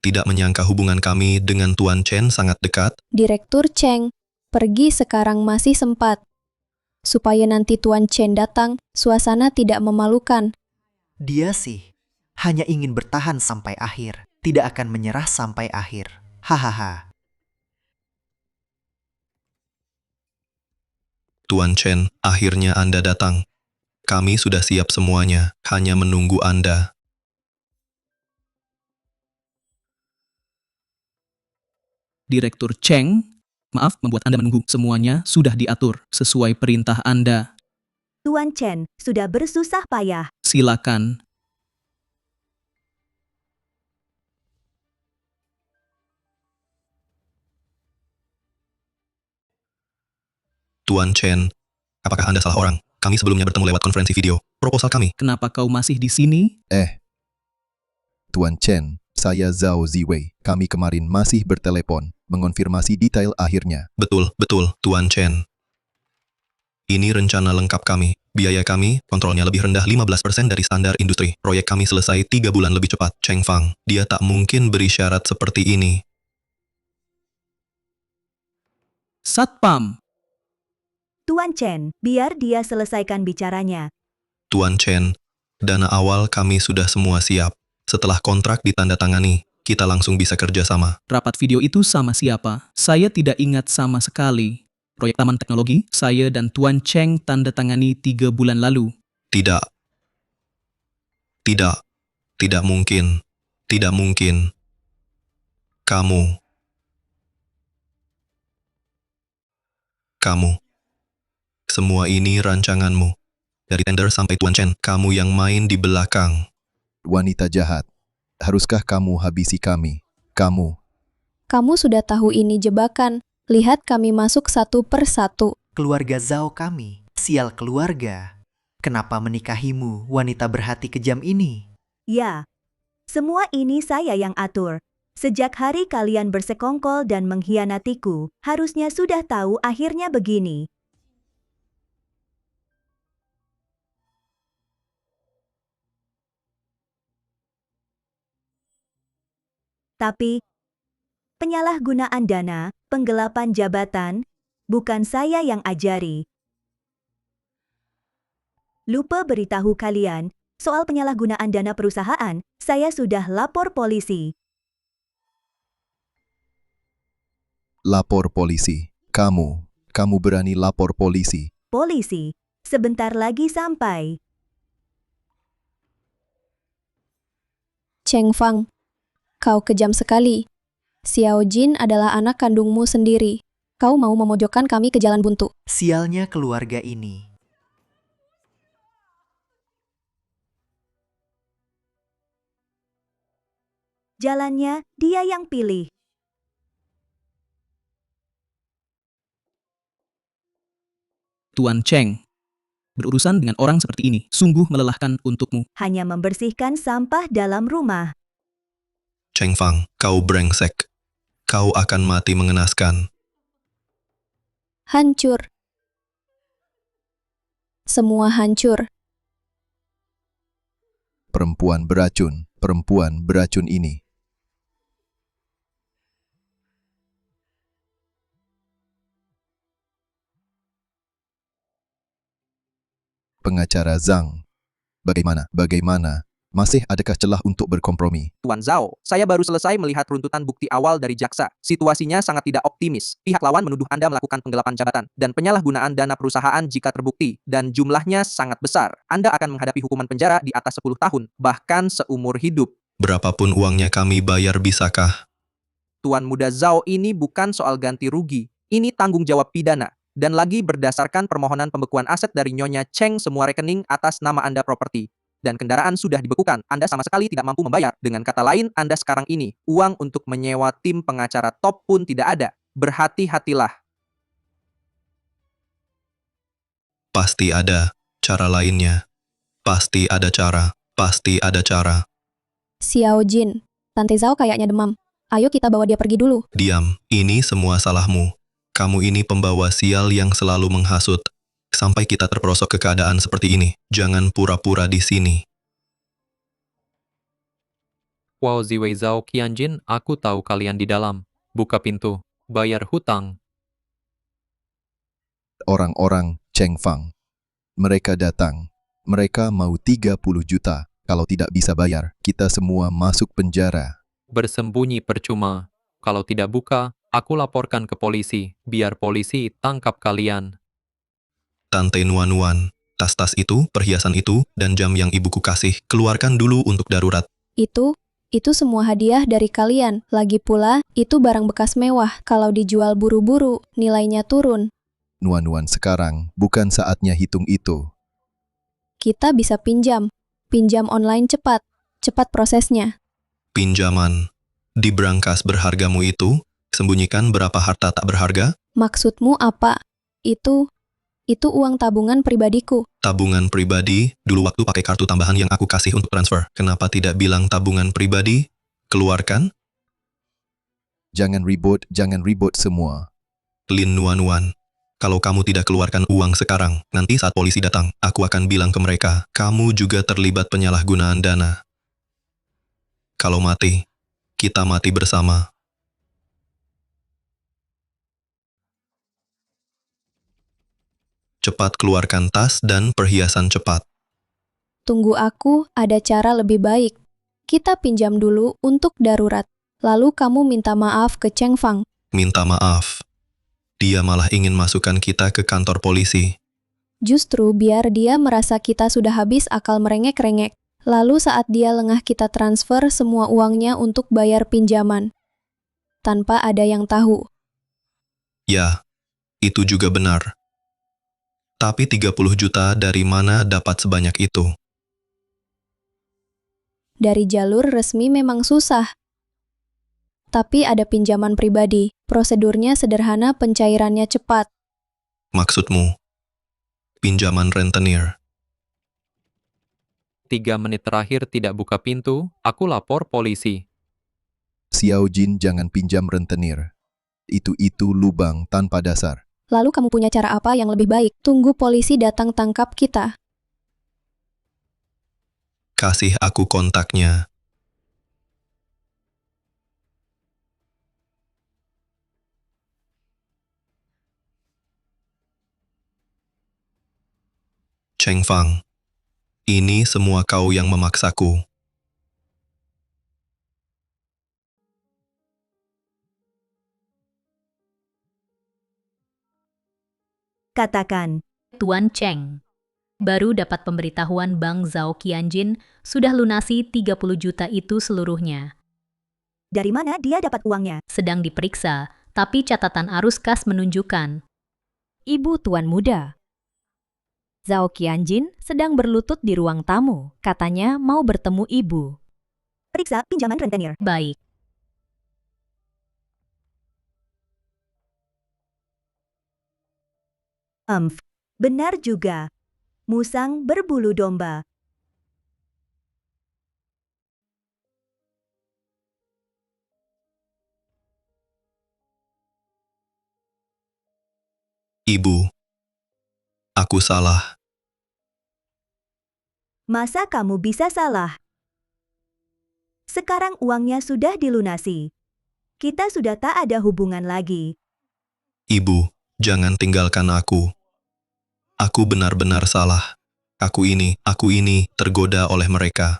Speaker 5: Tidak menyangka hubungan kami dengan Tuan Chen sangat dekat.
Speaker 3: Direktur Cheng, pergi sekarang masih sempat. Supaya nanti Tuan Chen datang, suasana tidak memalukan.
Speaker 11: Dia sih hanya ingin bertahan sampai akhir. Tidak akan menyerah sampai akhir. Hahaha.
Speaker 5: Tuan Chen, akhirnya Anda datang. Kami sudah siap semuanya, hanya menunggu Anda.
Speaker 12: Direktur Cheng, maaf membuat Anda menunggu. Semuanya sudah diatur sesuai perintah Anda.
Speaker 1: Tuan Chen sudah bersusah payah.
Speaker 12: Silakan.
Speaker 5: Tuan Chen, apakah Anda salah orang? Kami sebelumnya bertemu lewat konferensi video. Proposal kami.
Speaker 12: Kenapa kau masih di sini?
Speaker 6: Tuan Chen, saya Zhao Ziwei. Kami kemarin masih bertelepon, mengonfirmasi detail akhirnya.
Speaker 5: Betul, Tuan Chen. Ini rencana lengkap kami. Biaya kami, kontrolnya lebih rendah 15% dari standar industri. Proyek kami selesai 3 bulan lebih cepat. Cheng Fang, dia tak mungkin beri syarat seperti ini.
Speaker 12: Satpam.
Speaker 1: Tuan Chen, biar dia selesaikan bicaranya.
Speaker 5: Tuan Chen, dana awal kami sudah semua siap. Setelah kontrak ditandatangani, kita langsung bisa kerja sama.
Speaker 12: Rapat video itu sama siapa? Saya tidak ingat sama sekali. Proyek Taman Teknologi, saya dan Tuan Cheng tanda tangani 3 bulan lalu.
Speaker 5: Tidak mungkin. Tidak mungkin. Kamu. Semua ini rancanganmu. Dari tender sampai Tuan Chen, kamu yang main di belakang.
Speaker 6: Wanita jahat, haruskah kamu habisi kami?
Speaker 3: Kamu sudah tahu ini jebakan. Lihat kami masuk satu per satu.
Speaker 11: Keluarga Zhao kami, sial keluarga. Kenapa menikahimu, wanita berhati kejam ini?
Speaker 1: Ya, semua ini saya yang atur. Sejak hari kalian bersekongkol dan mengkhianatiku, harusnya sudah tahu akhirnya begini. Tapi, penyalahgunaan dana, penggelapan jabatan, bukan saya yang ajari. Lupa beritahu kalian, soal penyalahgunaan dana perusahaan, saya sudah lapor polisi.
Speaker 6: Lapor polisi. Kamu berani lapor polisi.
Speaker 1: Polisi, sebentar lagi sampai.
Speaker 3: Cheng Fang, kau kejam sekali. Xiao Jin adalah anak kandungmu sendiri. Kau mau memojokkan kami ke jalan buntu.
Speaker 11: Sialnya keluarga ini.
Speaker 1: Jalannya, dia yang pilih.
Speaker 12: Tuan Cheng, berurusan dengan orang seperti ini sungguh melelahkan untukmu.
Speaker 1: Hanya membersihkan sampah dalam rumah.
Speaker 5: Cheng Fang, kau brengsek. Kau akan mati mengenaskan.
Speaker 3: Hancur. Semua hancur.
Speaker 6: Perempuan beracun ini. Pengacara Zhang. Bagaimana? Masih adakah celah untuk berkompromi?
Speaker 14: Tuan Zhao, saya baru selesai melihat runtutan bukti awal dari jaksa. Situasinya sangat tidak optimis. Pihak lawan menuduh Anda melakukan penggelapan jabatan dan penyalahgunaan dana perusahaan jika terbukti, dan jumlahnya sangat besar. Anda akan menghadapi hukuman penjara di atas 10 tahun, bahkan seumur hidup.
Speaker 5: Berapapun uangnya kami bayar, bisakah?
Speaker 14: Tuan Muda Zhao, ini bukan soal ganti rugi. Ini tanggung jawab pidana. Dan lagi berdasarkan permohonan pembekuan aset dari Nyonya Cheng, semua rekening atas nama Anda properti dan kendaraan sudah dibekukan. Anda sama sekali tidak mampu membayar. Dengan kata lain, Anda sekarang ini, uang untuk menyewa tim pengacara top pun tidak ada. Berhati-hatilah.
Speaker 5: Pasti ada cara lainnya. Pasti ada cara.
Speaker 3: Xiao Jin, Tante Zhao kayaknya demam. Ayo kita bawa dia pergi dulu.
Speaker 5: Diam, ini semua salahmu. Kamu ini pembawa sial yang selalu menghasut. Sampai kita terperosok ke keadaan seperti ini. Jangan pura-pura di sini.
Speaker 15: Wow, Ziwei Zhao Qianjin, aku tahu kalian di dalam. Buka pintu. Bayar hutang.
Speaker 6: Orang-orang Cheng Fang. Mereka datang. Mereka mau 30 juta. Kalau tidak bisa bayar, kita semua masuk penjara.
Speaker 15: Bersembunyi percuma. Kalau tidak buka, aku laporkan ke polisi. Biar polisi tangkap kalian.
Speaker 5: Tante Nuan, tas-tas itu, perhiasan itu, dan jam yang ibuku kasih, keluarkan dulu untuk darurat.
Speaker 3: Itu semua hadiah dari kalian. Lagi pula, itu barang bekas mewah. Kalau dijual buru-buru, nilainya turun.
Speaker 6: Nuan, sekarang bukan saatnya hitung itu.
Speaker 3: Kita bisa pinjam. Pinjam online cepat. Cepat prosesnya.
Speaker 5: Pinjaman. Di brankas berhargamu itu, sembunyikan berapa harta tak berharga?
Speaker 3: Maksudmu apa? Itu uang tabungan pribadiku.
Speaker 5: Tabungan pribadi, dulu waktu pakai kartu tambahan yang aku kasih untuk transfer. Kenapa tidak bilang tabungan pribadi? Keluarkan?
Speaker 6: Jangan ribut semua.
Speaker 5: Lin Nuan, kalau kamu tidak keluarkan uang sekarang, nanti saat polisi datang, aku akan bilang ke mereka, kamu juga terlibat penyalahgunaan dana. Kalau mati, kita mati bersama. Cepat keluarkan tas dan perhiasan cepat.
Speaker 3: Tunggu aku, ada cara lebih baik. Kita pinjam dulu untuk darurat. Lalu kamu minta maaf ke Cheng Fang.
Speaker 5: Minta maaf. Dia malah ingin masukkan kita ke kantor polisi.
Speaker 3: Justru biar dia merasa kita sudah habis akal merengek-rengek. Lalu saat dia lengah kita transfer semua uangnya untuk bayar pinjaman. Tanpa ada yang tahu.
Speaker 5: Ya, itu juga benar. Tapi 30 juta dari mana dapat sebanyak itu?
Speaker 3: Dari jalur resmi memang susah. Tapi ada pinjaman pribadi. Prosedurnya sederhana, pencairannya cepat.
Speaker 5: Maksudmu? Pinjaman rentenir.
Speaker 15: 3 menit terakhir tidak buka pintu, aku lapor polisi.
Speaker 6: Xiao Jin, jangan pinjam rentenir. Itu lubang tanpa dasar.
Speaker 3: Lalu kamu punya cara apa yang lebih baik? Tunggu polisi datang tangkap kita.
Speaker 5: Kasih aku kontaknya. Cheng Fang, ini semua kau yang memaksaku.
Speaker 1: Katakan.
Speaker 4: Tuan Cheng, baru dapat pemberitahuan Bank Zhao Qianjin sudah lunasi 30 juta itu seluruhnya.
Speaker 1: Dari mana dia dapat uangnya?
Speaker 4: Sedang diperiksa, tapi catatan arus kas menunjukkan.
Speaker 8: Ibu Tuan Muda. Zhao Qianjin sedang berlutut di ruang tamu. Katanya mau bertemu ibu.
Speaker 1: Periksa pinjaman rentenir.
Speaker 4: Baik.
Speaker 1: Benar juga. Musang berbulu domba.
Speaker 5: Ibu, aku salah.
Speaker 1: Masa kamu bisa salah? Sekarang uangnya sudah dilunasi. Kita sudah tak ada hubungan lagi.
Speaker 5: Ibu, jangan tinggalkan aku. Aku benar-benar salah. Aku ini tergoda oleh mereka.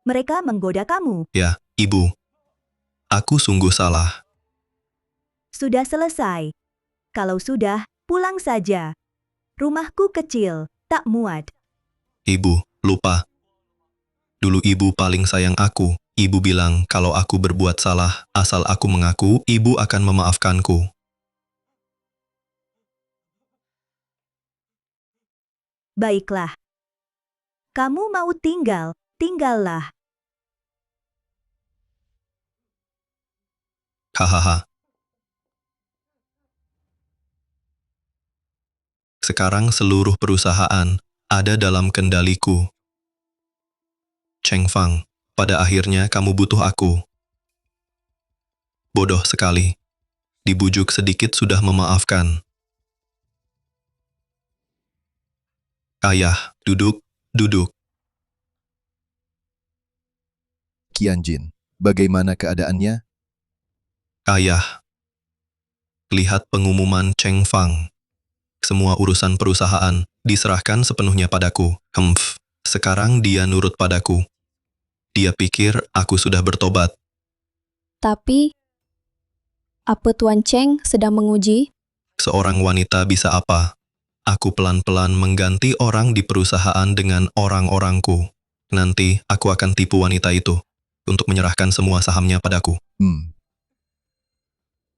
Speaker 1: Mereka menggoda kamu.
Speaker 5: Ya, Ibu. Aku sungguh salah.
Speaker 1: Sudah selesai. Kalau sudah, pulang saja. Rumahku kecil, tak muat.
Speaker 5: Ibu, lupa. Dulu ibu paling sayang aku. Ibu bilang kalau aku berbuat salah, asal aku mengaku, ibu akan memaafkanku.
Speaker 1: Baiklah. Kamu mau tinggal, tinggallah.
Speaker 5: Hahaha. Sekarang seluruh perusahaan ada dalam kendaliku. Cheng Fang, pada akhirnya kamu butuh aku. Bodoh sekali. Dibujuk sedikit sudah memaafkan. Ayah, duduk, duduk.
Speaker 6: Qianjin, bagaimana keadaannya?
Speaker 5: Ayah, lihat pengumuman Cheng Fang. Semua urusan perusahaan diserahkan sepenuhnya padaku. Sekarang dia nurut padaku. Dia pikir aku sudah bertobat.
Speaker 3: Tapi, apa Tuan Cheng sedang menguji?
Speaker 5: Seorang wanita bisa apa? Aku pelan-pelan mengganti orang di perusahaan dengan orang-orangku. Nanti aku akan tipu wanita itu untuk menyerahkan semua sahamnya padaku.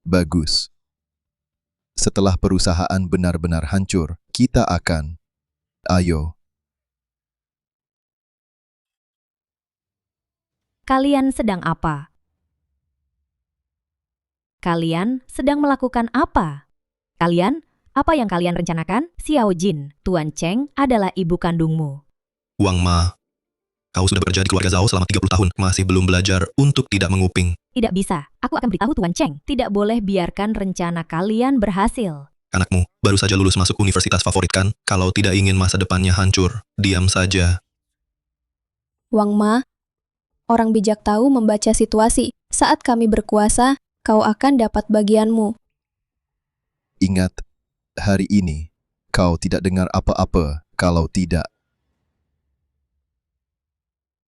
Speaker 6: Bagus. Setelah perusahaan benar-benar hancur, kita akan... Ayo.
Speaker 8: Kalian sedang apa? Kalian sedang melakukan apa? Kalian, apa yang kalian rencanakan? Xiao Jin, Tuan Cheng adalah ibu kandungmu.
Speaker 5: Wang Ma, kau sudah bekerja di keluarga Zhao selama 30 tahun, masih belum belajar untuk tidak menguping.
Speaker 8: Tidak bisa, aku akan beritahu Tuan Cheng. Tidak boleh biarkan rencana kalian berhasil.
Speaker 5: Anakmu baru saja lulus masuk universitas favorit kan? Kalau tidak ingin masa depannya hancur, diam saja.
Speaker 3: Wang Ma, orang bijak tahu membaca situasi. Saat kami berkuasa, kau akan dapat bagianmu.
Speaker 6: Ingat, hari ini, kau tidak dengar apa-apa kalau tidak.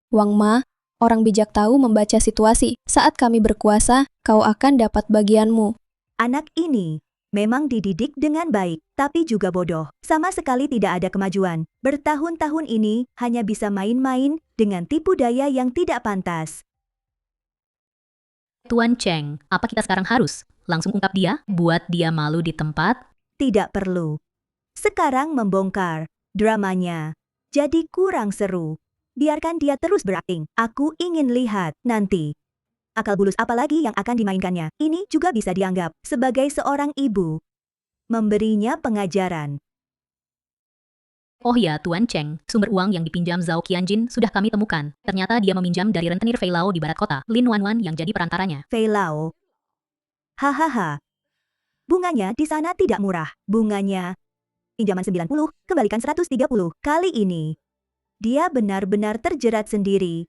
Speaker 3: Wang Ma, orang bijak tahu membaca situasi. Saat kami berkuasa, kau akan dapat bagianmu.
Speaker 1: Anak ini memang dididik dengan baik, tapi juga bodoh. Sama sekali tidak ada kemajuan. Bertahun-tahun ini hanya bisa main-main dengan tipu daya yang tidak pantas.
Speaker 4: Tuan Cheng, apa kita sekarang harus langsung ungkap dia? Buat dia malu di tempat?
Speaker 1: Tidak perlu. Sekarang membongkar dramanya. Jadi kurang seru. Biarkan dia terus berakting. Aku ingin lihat nanti. Akal bulus apa lagi yang akan dimainkannya. Ini juga bisa dianggap sebagai seorang ibu. Memberinya pengajaran.
Speaker 4: Oh ya, Tuan Cheng, sumber uang yang dipinjam Zhao Qianjin sudah kami temukan. Ternyata dia meminjam dari rentenir Fei Lao di barat kota, Lin Wanwan yang jadi perantaranya.
Speaker 1: Fei Lao. Hahaha. Bunganya di sana tidak murah. Bunganya pinjaman 90, kembalikan 130. Kali ini, dia benar-benar terjerat sendiri.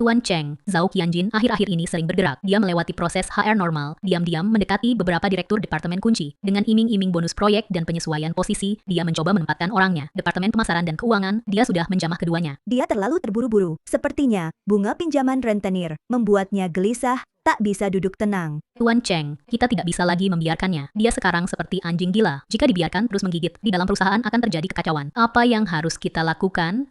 Speaker 4: Tuan Cheng, Zhao Qianjin akhir-akhir ini sering bergerak. Dia melewati proses HR normal, diam-diam mendekati beberapa direktur departemen kunci. Dengan iming-iming bonus proyek dan penyesuaian posisi, dia mencoba menempatkan orangnya. Departemen pemasaran dan keuangan, dia sudah menjamah keduanya.
Speaker 1: Dia terlalu terburu-buru. Sepertinya, bunga pinjaman rentenir membuatnya gelisah, tak bisa duduk tenang.
Speaker 4: Tuan Cheng, kita tidak bisa lagi membiarkannya. Dia sekarang seperti anjing gila. Jika dibiarkan terus menggigit, di dalam perusahaan akan terjadi kekacauan. Apa yang harus kita lakukan?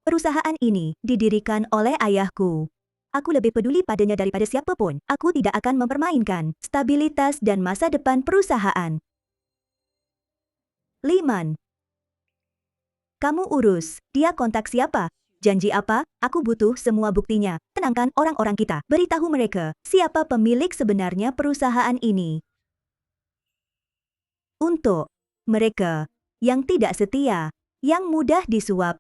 Speaker 1: Perusahaan ini didirikan oleh ayahku. Aku lebih peduli padanya daripada siapapun. Aku tidak akan mempermainkan stabilitas dan masa depan perusahaan. Liman, kamu urus. Dia kontak siapa? Janji apa? Aku butuh semua buktinya. Tenangkan orang-orang kita. Beritahu mereka siapa pemilik sebenarnya perusahaan ini. Untuk mereka yang tidak setia, yang mudah disuap,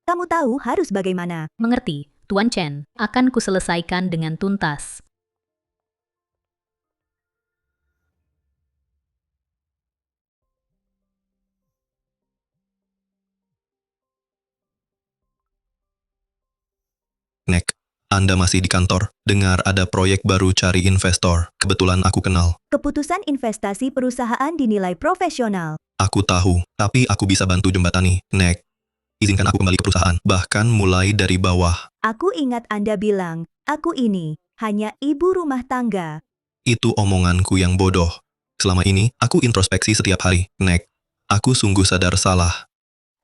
Speaker 1: kamu tahu harus bagaimana.
Speaker 4: Mengerti, Tuan Chen. Akan kuselesaikan dengan tuntas.
Speaker 5: Nek, Anda masih di kantor. Dengar ada proyek baru cari investor. Kebetulan aku kenal.
Speaker 1: Keputusan investasi perusahaan dinilai profesional.
Speaker 5: Aku tahu, tapi aku bisa bantu jembatani. Nek, izinkan aku kembali ke perusahaan, bahkan mulai dari bawah.
Speaker 1: Aku ingat Anda bilang, aku ini hanya ibu rumah tangga.
Speaker 5: Itu omonganku yang bodoh. Selama ini, aku introspeksi setiap hari. Nek, aku sungguh sadar salah.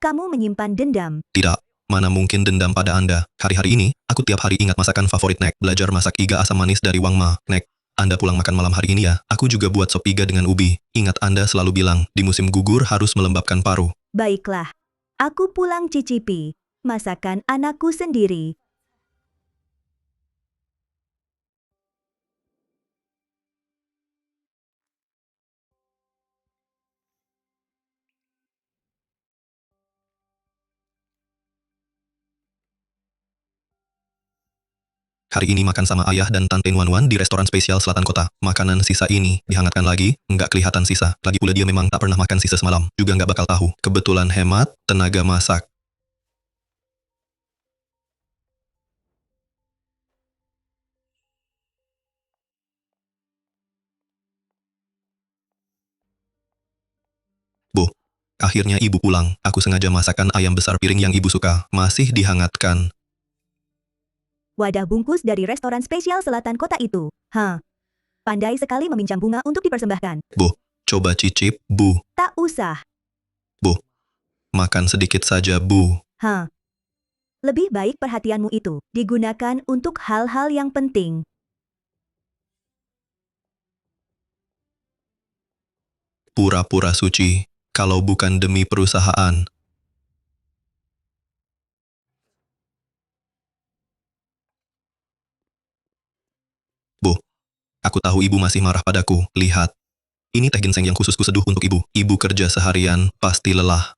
Speaker 1: Kamu menyimpan dendam.
Speaker 5: Tidak, mana mungkin dendam pada Anda. Hari-hari ini, aku tiap hari ingat masakan favorit Nek. Belajar masak iga asam manis dari Wang Ma. Nek, Anda pulang makan malam hari ini ya. Aku juga buat sop iga dengan ubi. Ingat Anda selalu bilang, di musim gugur harus melembabkan paru.
Speaker 1: Baiklah, aku pulang cicipi masakan anakku sendiri.
Speaker 5: Hari ini makan sama ayah dan tante Nuan di restoran spesial selatan kota. Makanan sisa ini dihangatkan lagi, nggak kelihatan sisa. Lagi pula dia memang tak pernah makan sisa semalam. Juga nggak bakal tahu. Kebetulan hemat tenaga masak. Bu, akhirnya ibu pulang. Aku sengaja masakan ayam besar piring yang ibu suka. Masih dihangatkan.
Speaker 1: Wadah bungkus dari restoran spesial selatan kota itu. Pandai sekali meminjam bunga untuk dipersembahkan.
Speaker 5: Bu, coba cicip, Bu.
Speaker 1: Tak usah.
Speaker 5: Bu, makan sedikit saja, Bu.
Speaker 1: Lebih baik perhatianmu itu digunakan untuk hal-hal yang penting.
Speaker 5: Pura-pura suci, kalau bukan demi perusahaan. Bu, aku tahu ibu masih marah padaku. Lihat, ini teh ginseng yang khusus kuseduh untuk ibu. Ibu kerja seharian, pasti lelah.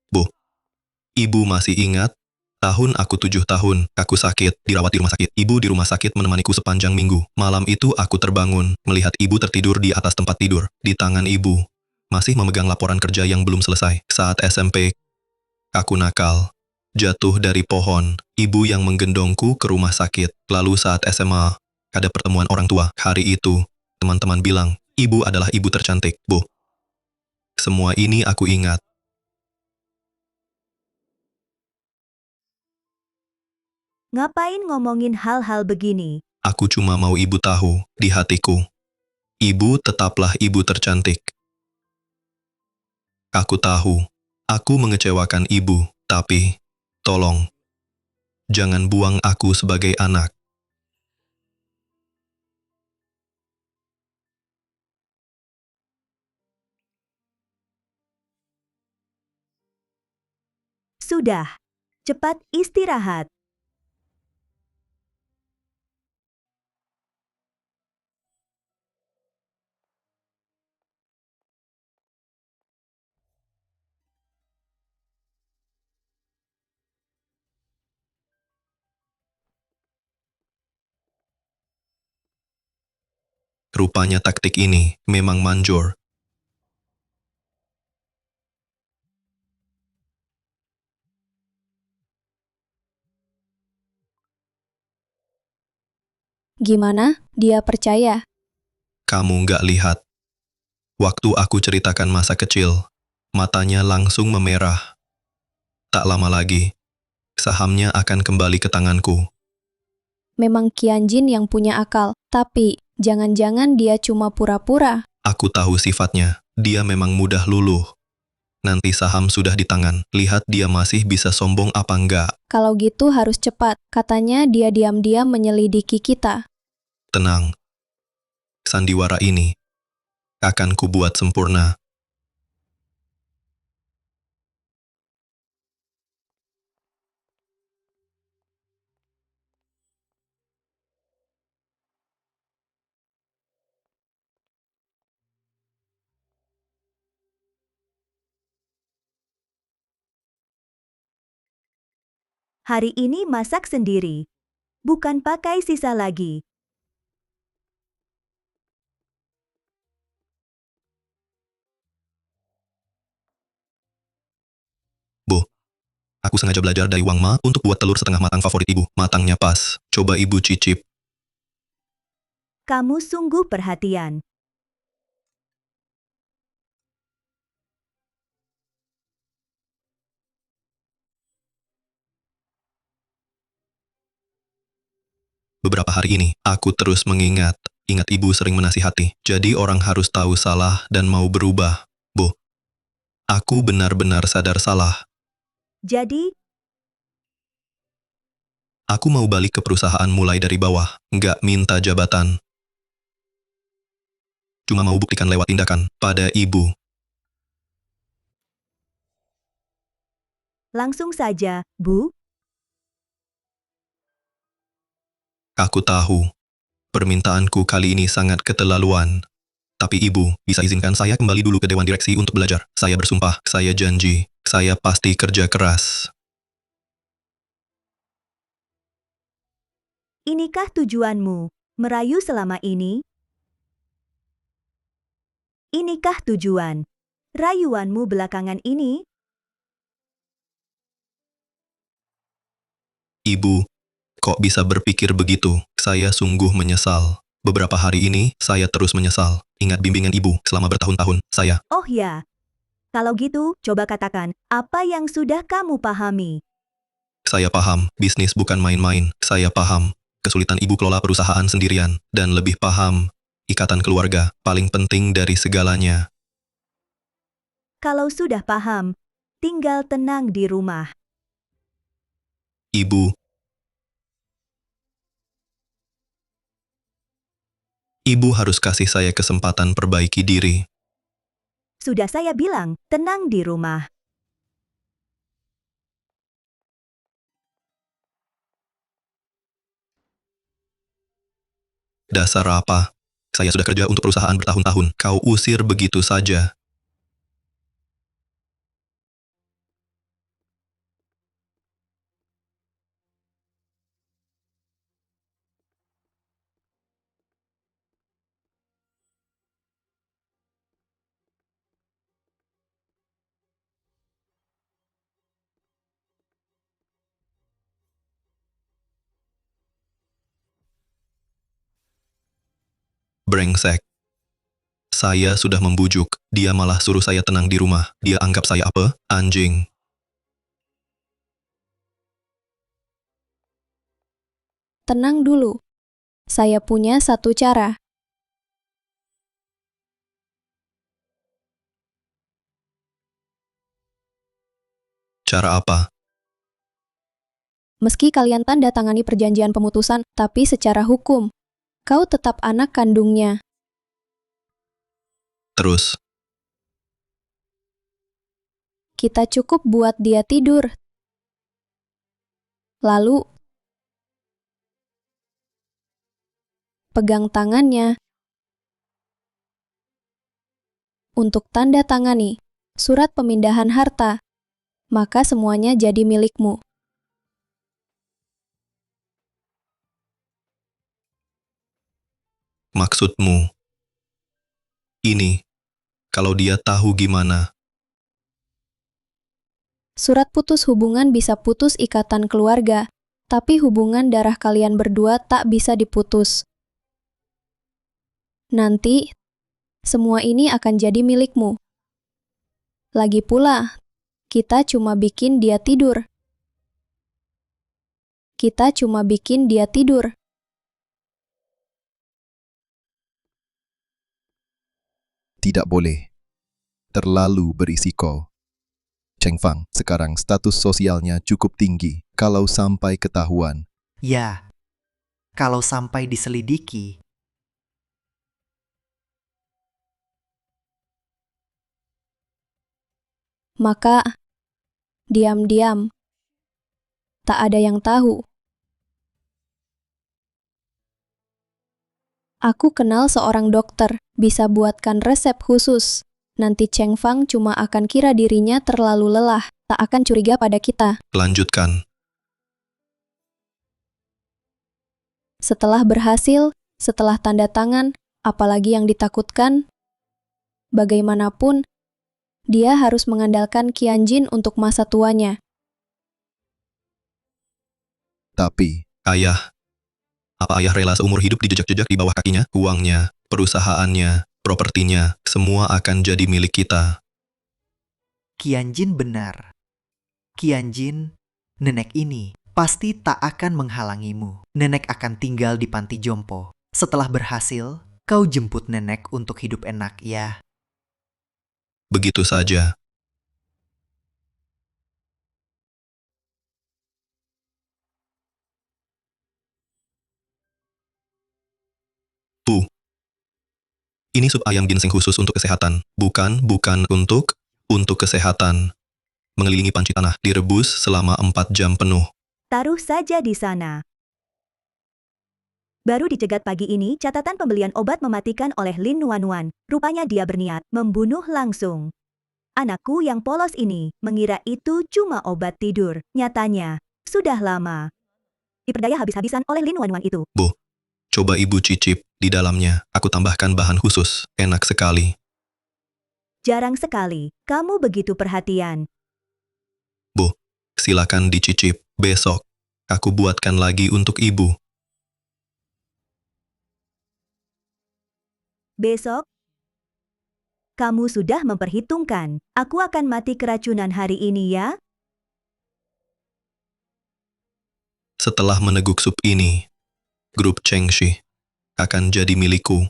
Speaker 5: Bu, ibu masih ingat? Tahun aku 7 tahun, aku sakit, dirawat di rumah sakit. Ibu di rumah sakit menemaniku sepanjang minggu. Malam itu aku terbangun, melihat ibu tertidur di atas tempat tidur. Di tangan ibu, masih memegang laporan kerja yang belum selesai. Saat SMP, aku nakal. Jatuh dari pohon, ibu yang menggendongku ke rumah sakit. Lalu saat SMA, ada pertemuan orang tua. Hari itu, teman-teman bilang, ibu adalah ibu tercantik. Bu, semua ini aku ingat.
Speaker 1: Ngapain ngomongin hal-hal begini?
Speaker 5: Aku cuma mau ibu tahu, di hatiku. Ibu tetaplah ibu tercantik. Aku tahu, aku mengecewakan ibu, tapi, tolong, jangan buang aku sebagai anak.
Speaker 1: Sudah, cepat istirahat.
Speaker 5: Rupanya taktik ini memang manjur.
Speaker 3: Gimana? Dia percaya?
Speaker 5: Kamu nggak lihat. Waktu aku ceritakan masa kecil, matanya langsung memerah. Tak lama lagi, sahamnya akan kembali ke tanganku.
Speaker 3: Memang Qianjin yang punya akal, tapi jangan-jangan dia cuma pura-pura.
Speaker 5: Aku tahu sifatnya, dia memang mudah luluh. Nanti saham sudah di tangan, lihat dia masih bisa sombong apa enggak.
Speaker 3: Kalau gitu harus cepat. Katanya dia diam-diam menyelidiki kita.
Speaker 5: Tenang. Sandiwara ini akan kubuat sempurna.
Speaker 1: Hari ini masak sendiri. Bukan pakai sisa lagi.
Speaker 5: Bu, aku sengaja belajar dari Wang Ma untuk buat telur setengah matang favorit ibu. Matangnya pas. Coba ibu cicip.
Speaker 1: Kamu sungguh perhatian.
Speaker 5: Beberapa hari ini, aku terus ingat ibu sering menasihati. Jadi orang harus tahu salah dan mau berubah. Bu, aku benar-benar sadar salah.
Speaker 1: Jadi,
Speaker 5: Aku mau balik ke perusahaan mulai dari bawah, nggak minta jabatan. Cuma mau buktikan lewat tindakan pada ibu.
Speaker 1: langsung saja, Bu.
Speaker 5: Aku tahu, permintaanku kali ini sangat keterlaluan. Tapi ibu, bisa izinkan saya kembali dulu ke Dewan Direksi untuk belajar. Saya bersumpah, saya janji, saya pasti kerja keras.
Speaker 1: Inikah tujuanmu? Merayu selama ini? Inikah tujuan rayuanmu belakangan ini?
Speaker 5: Ibu, kok bisa berpikir begitu? Saya sungguh menyesal. Beberapa hari ini, saya terus menyesal. Ingat bimbingan ibu selama bertahun-tahun, saya.
Speaker 1: Oh ya. Kalau gitu, coba katakan, apa yang sudah kamu pahami?
Speaker 5: Saya paham, bisnis bukan main-main. Saya paham, kesulitan ibu kelola perusahaan sendirian. Dan lebih paham, ikatan keluarga, paling penting dari segalanya.
Speaker 1: Kalau sudah paham, tinggal tenang di rumah.
Speaker 5: Ibu. Ibu harus kasih saya kesempatan perbaiki diri.
Speaker 1: Sudah saya bilang, tenang di rumah.
Speaker 5: Dasar apa? Saya sudah kerja untuk perusahaan bertahun-tahun. Kau usir begitu saja. Brengsek. Saya sudah membujuk, dia malah suruh saya tenang di rumah. Dia anggap saya apa? Anjing.
Speaker 3: Tenang dulu. Saya punya satu cara.
Speaker 5: Cara apa?
Speaker 3: Meski kalian tanda tangani perjanjian pemutusan, tapi secara hukum, kau tetap anak kandungnya.
Speaker 5: Terus,
Speaker 3: Kita cukup buat dia tidur. Lalu, pegang tangannya. Untuk tanda tangani surat pemindahan harta, maka semuanya jadi milikmu.
Speaker 5: maksudmu, Ini, kalau dia tahu gimana.
Speaker 3: Surat putus hubungan bisa putus ikatan keluarga, tapi hubungan darah kalian berdua tak bisa diputus. Nanti, semua ini akan jadi milikmu. Lagi pula, kita cuma bikin dia tidur. Kita cuma bikin dia tidur.
Speaker 6: Tidak boleh. Terlalu berisiko. Cheng Fang sekarang status sosialnya cukup tinggi. Kalau sampai ketahuan,
Speaker 11: Ya, kalau sampai diselidiki,
Speaker 3: maka diam-diam. Tak ada yang tahu. Aku kenal seorang dokter, bisa buatkan resep khusus. Nanti Cheng Fang cuma akan kira dirinya terlalu lelah, tak akan curiga pada kita.
Speaker 5: Lanjutkan.
Speaker 3: Setelah berhasil, setelah tanda tangan, apalagi yang ditakutkan, bagaimanapun, dia harus mengandalkan Qianjin untuk masa tuanya.
Speaker 6: tapi
Speaker 5: Ayah. Apa ayah rela seumur hidup dijejak-jejak di bawah kakinya? Uangnya, perusahaannya, propertinya, semua akan jadi milik kita.
Speaker 11: Qianjin benar. Qianjin, nenek ini pasti tak akan menghalangimu. Nenek akan tinggal di panti jompo. Setelah berhasil, kau jemput nenek untuk hidup enak ya.
Speaker 5: Begitu saja. Bu. Ini sup ayam ginseng khusus untuk kesehatan. Bukan untuk kesehatan. Mengelilingi panci tanah, direbus selama 4 jam penuh.
Speaker 1: Taruh saja di sana. Baru dicegat pagi ini, catatan pembelian obat mematikan oleh Lin Nuanuan. Rupanya dia berniat membunuh langsung. Anakku yang polos ini mengira itu cuma obat tidur. Nyatanya, sudah lama diperdaya habis-habisan oleh Lin Nuanuan itu.
Speaker 5: Bu, coba ibu cicip. Di dalamnya, aku tambahkan bahan khusus. Enak sekali.
Speaker 1: Jarang sekali, kamu begitu perhatian.
Speaker 5: Bu, silakan dicicip. Besok, aku buatkan lagi untuk ibu.
Speaker 1: Besok, kamu sudah memperhitungkan, aku akan mati keracunan hari ini ya?
Speaker 5: Setelah meneguk sup ini, grup Chengxi akan jadi milikku.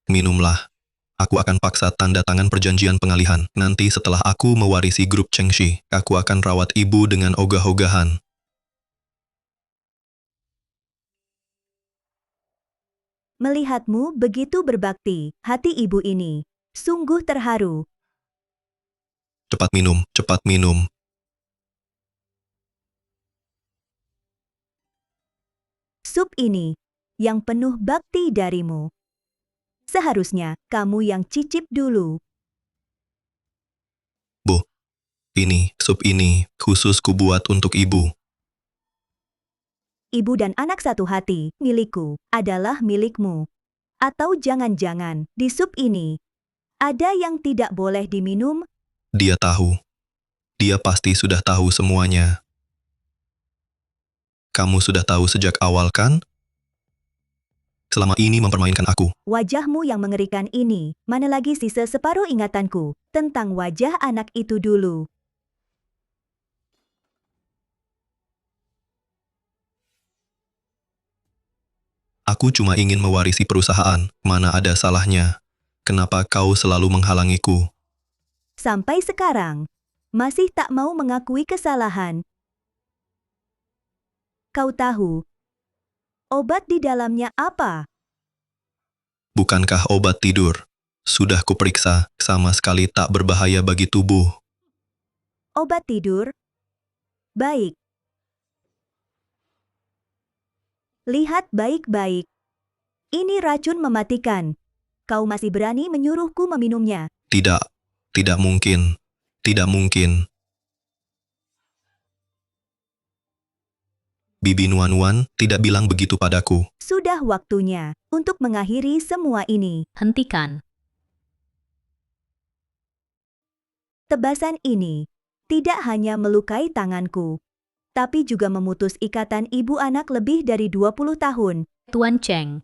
Speaker 5: Minumlah. Aku akan paksa tanda tangan perjanjian pengalihan. Nanti setelah aku mewarisi grup Chengxi, aku akan rawat ibu dengan ogah-ogahan.
Speaker 1: Melihatmu begitu berbakti, hati ibu ini sungguh terharu.
Speaker 5: Cepat minum.
Speaker 1: Sup ini yang penuh bakti darimu. Seharusnya kamu yang cicip dulu.
Speaker 5: Bu, sup ini khusus kubuat untuk ibu.
Speaker 1: Ibu dan anak satu hati, milikku, adalah milikmu. Atau jangan-jangan, di sup ini, ada yang tidak boleh diminum?
Speaker 5: Dia tahu. Dia pasti sudah tahu semuanya. Kamu sudah tahu sejak awal kan? Selama ini mempermainkan aku.
Speaker 1: Wajahmu yang mengerikan ini, mana lagi sisa separuh ingatanku tentang wajah anak itu dulu.
Speaker 5: Aku cuma ingin mewarisi perusahaan, mana ada salahnya. Kenapa kau selalu menghalangiku?
Speaker 1: Sampai sekarang, masih tak mau mengakui kesalahan. Kau tahu, obat di dalamnya apa?
Speaker 5: Bukankah obat tidur? Sudah kuperiksa, sama sekali tak berbahaya bagi tubuh.
Speaker 1: Obat tidur? Baik. Lihat baik-baik. Ini racun mematikan. Kau masih berani menyuruhku meminumnya?
Speaker 5: Tidak mungkin. Tidak mungkin. Bibi Nuan tidak bilang begitu padaku.
Speaker 1: Sudah waktunya untuk mengakhiri semua ini.
Speaker 4: Hentikan.
Speaker 1: Tebasan ini tidak hanya melukai tanganku, tapi juga memutus ikatan ibu anak lebih dari 20 tahun.
Speaker 4: Tuan Cheng.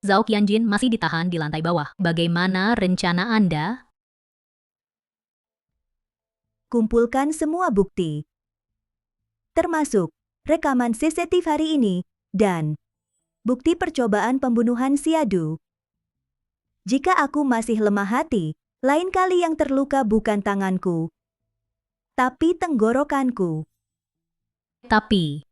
Speaker 4: Zhao Qianjin masih ditahan di lantai bawah. Bagaimana rencana Anda?
Speaker 1: Kumpulkan semua bukti, termasuk rekaman CCTV hari ini dan bukti percobaan pembunuhan Siadu. Jika aku masih lemah hati, lain kali yang terluka bukan tanganku, tapi tenggorokanku.
Speaker 4: Tapi,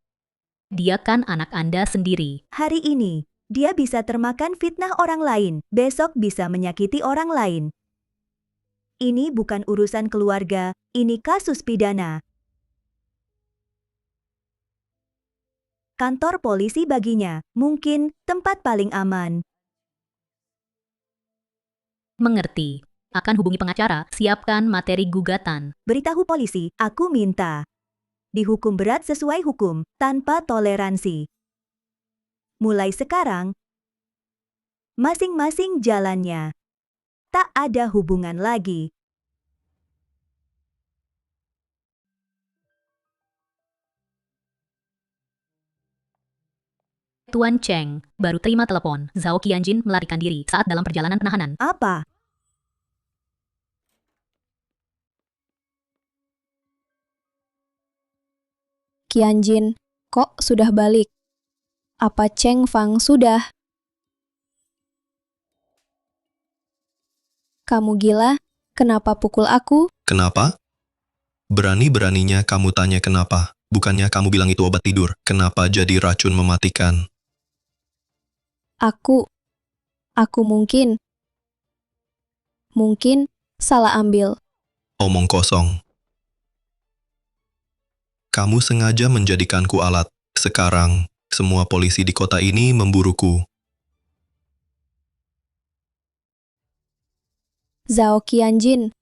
Speaker 4: dia kan anak Anda sendiri.
Speaker 1: Hari ini, dia bisa termakan fitnah orang lain, besok bisa menyakiti orang lain. Ini bukan urusan keluarga, ini kasus pidana. Kantor polisi baginya, mungkin tempat paling aman.
Speaker 4: Mengerti. Akan hubungi pengacara, siapkan materi gugatan.
Speaker 1: Beritahu polisi, aku minta dihukum berat sesuai hukum, tanpa toleransi. Mulai sekarang, masing-masing jalannya. Tak ada hubungan lagi.
Speaker 4: Tuan Cheng baru terima telepon. Zhao Qianjin melarikan diri saat dalam perjalanan penahanan.
Speaker 1: Apa?
Speaker 3: Qianjin, kok sudah balik? Apa Cheng Fang sudah? Kamu gila? Kenapa pukul aku?
Speaker 5: Kenapa? Berani-beraninya kamu tanya kenapa. Bukannya kamu bilang itu obat tidur. Kenapa jadi racun mematikan?
Speaker 3: Aku mungkin salah ambil.
Speaker 5: Omong kosong. Kamu sengaja menjadikanku alat. Sekarang, semua polisi di kota ini memburuku.
Speaker 3: Zhao Qianjin.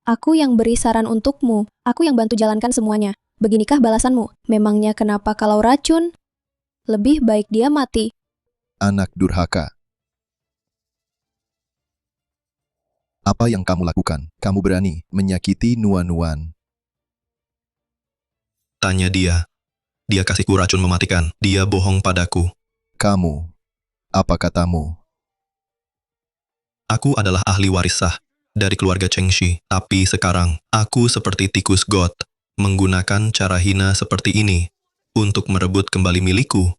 Speaker 3: Aku yang beri saran untukmu. Aku yang bantu jalankan semuanya. Beginikah balasanmu? Memangnya kenapa kalau racun? Lebih baik dia mati.
Speaker 6: Anak durhaka. Apa yang kamu lakukan? Kamu berani menyakiti Nuan.
Speaker 5: Tanya dia. Dia kasihku racun mematikan. Dia bohong padaku.
Speaker 6: Kamu. Apa katamu?
Speaker 5: Aku adalah ahli waris sah dari keluarga Chengxi. Tapi sekarang, aku seperti tikus got, menggunakan cara hina seperti ini untuk merebut kembali milikku.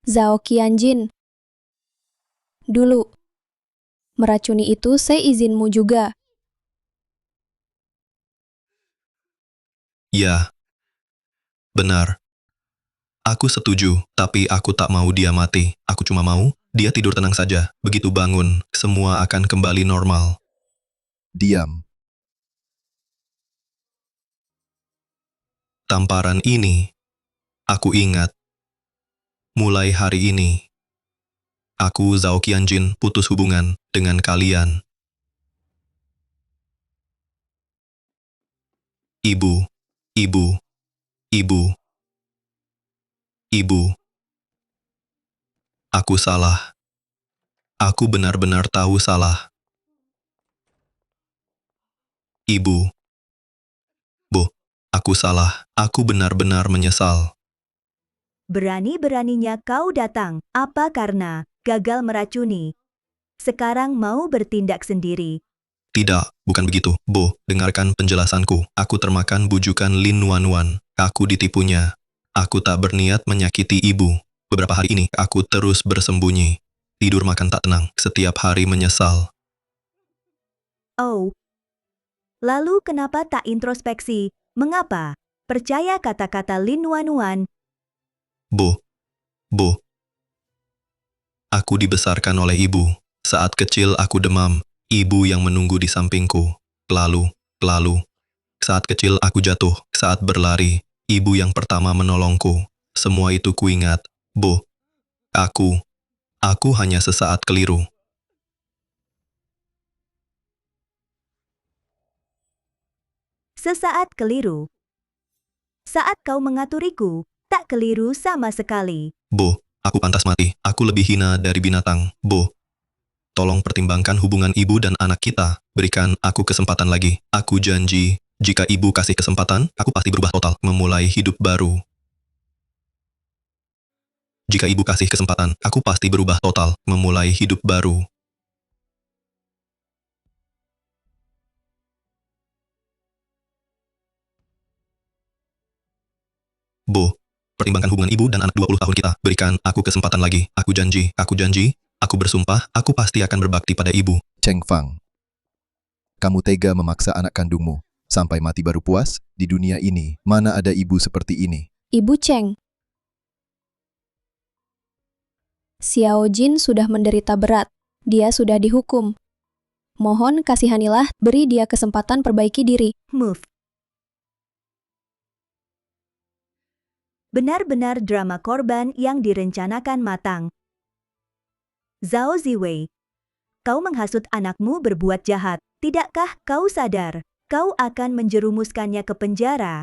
Speaker 3: Zhao Qianjin. Dulu, meracuni itu seizinmu juga.
Speaker 5: Ya. Benar. Aku setuju, tapi aku tak mau dia mati. Aku cuma mau dia tidur tenang saja. Begitu bangun, semua akan kembali normal.
Speaker 6: Diam.
Speaker 5: Tamparan ini, aku ingat. Mulai hari ini, aku Zhao Qianjin putus hubungan dengan kalian. Ibu. Aku salah. Aku benar-benar tahu salah. Ibu. Aku salah. Aku benar-benar menyesal.
Speaker 1: Berani-beraninya kau datang, apa karena gagal meracuni? Sekarang mau bertindak sendiri.
Speaker 5: Tidak, bukan begitu. Dengarkan penjelasanku. Aku termakan bujukan Lin Nuan. Aku ditipunya. Aku tak berniat menyakiti ibu. Beberapa hari ini, aku terus bersembunyi. Tidur makan tak tenang. Setiap hari menyesal.
Speaker 1: Oh. Lalu kenapa tak introspeksi? Mengapa? Percaya kata-kata Lin Nuan.
Speaker 5: Aku dibesarkan oleh ibu. Saat kecil aku demam. Ibu yang menunggu di sampingku. Lalu. Saat kecil aku jatuh. Saat berlari, ibu yang pertama menolongku. Semua itu kuingat. Aku hanya sesaat keliru.
Speaker 1: Sesaat keliru. Saat kau mengaturiku, tak keliru sama sekali.
Speaker 5: Bo, aku pantas mati. Aku lebih hina dari binatang. Bo, tolong pertimbangkan hubungan ibu dan anak kita. Berikan aku kesempatan lagi. Aku janji, jika ibu kasih kesempatan, aku pasti berubah total, memulai hidup baru. Jika ibu kasih kesempatan, aku pasti berubah total, memulai hidup baru. Bo, pertimbangkan hubungan ibu dan anak 20 tahun kita. Berikan aku kesempatan lagi. Aku janji, aku bersumpah, aku pasti akan berbakti pada ibu.
Speaker 6: Cheng Fang, kamu tega memaksa anak kandungmu sampai mati baru puas? Di dunia ini, mana ada ibu seperti ini?
Speaker 3: Ibu Cheng. Xiao Jin sudah menderita berat. Dia sudah dihukum. Mohon kasihanilah, beri dia kesempatan perbaiki diri.
Speaker 1: Move. Benar-benar drama korban yang direncanakan matang. Zhao Ziwei, kau menghasut anakmu berbuat jahat. Tidakkah kau sadar? Kau akan menjerumuskannya ke penjara.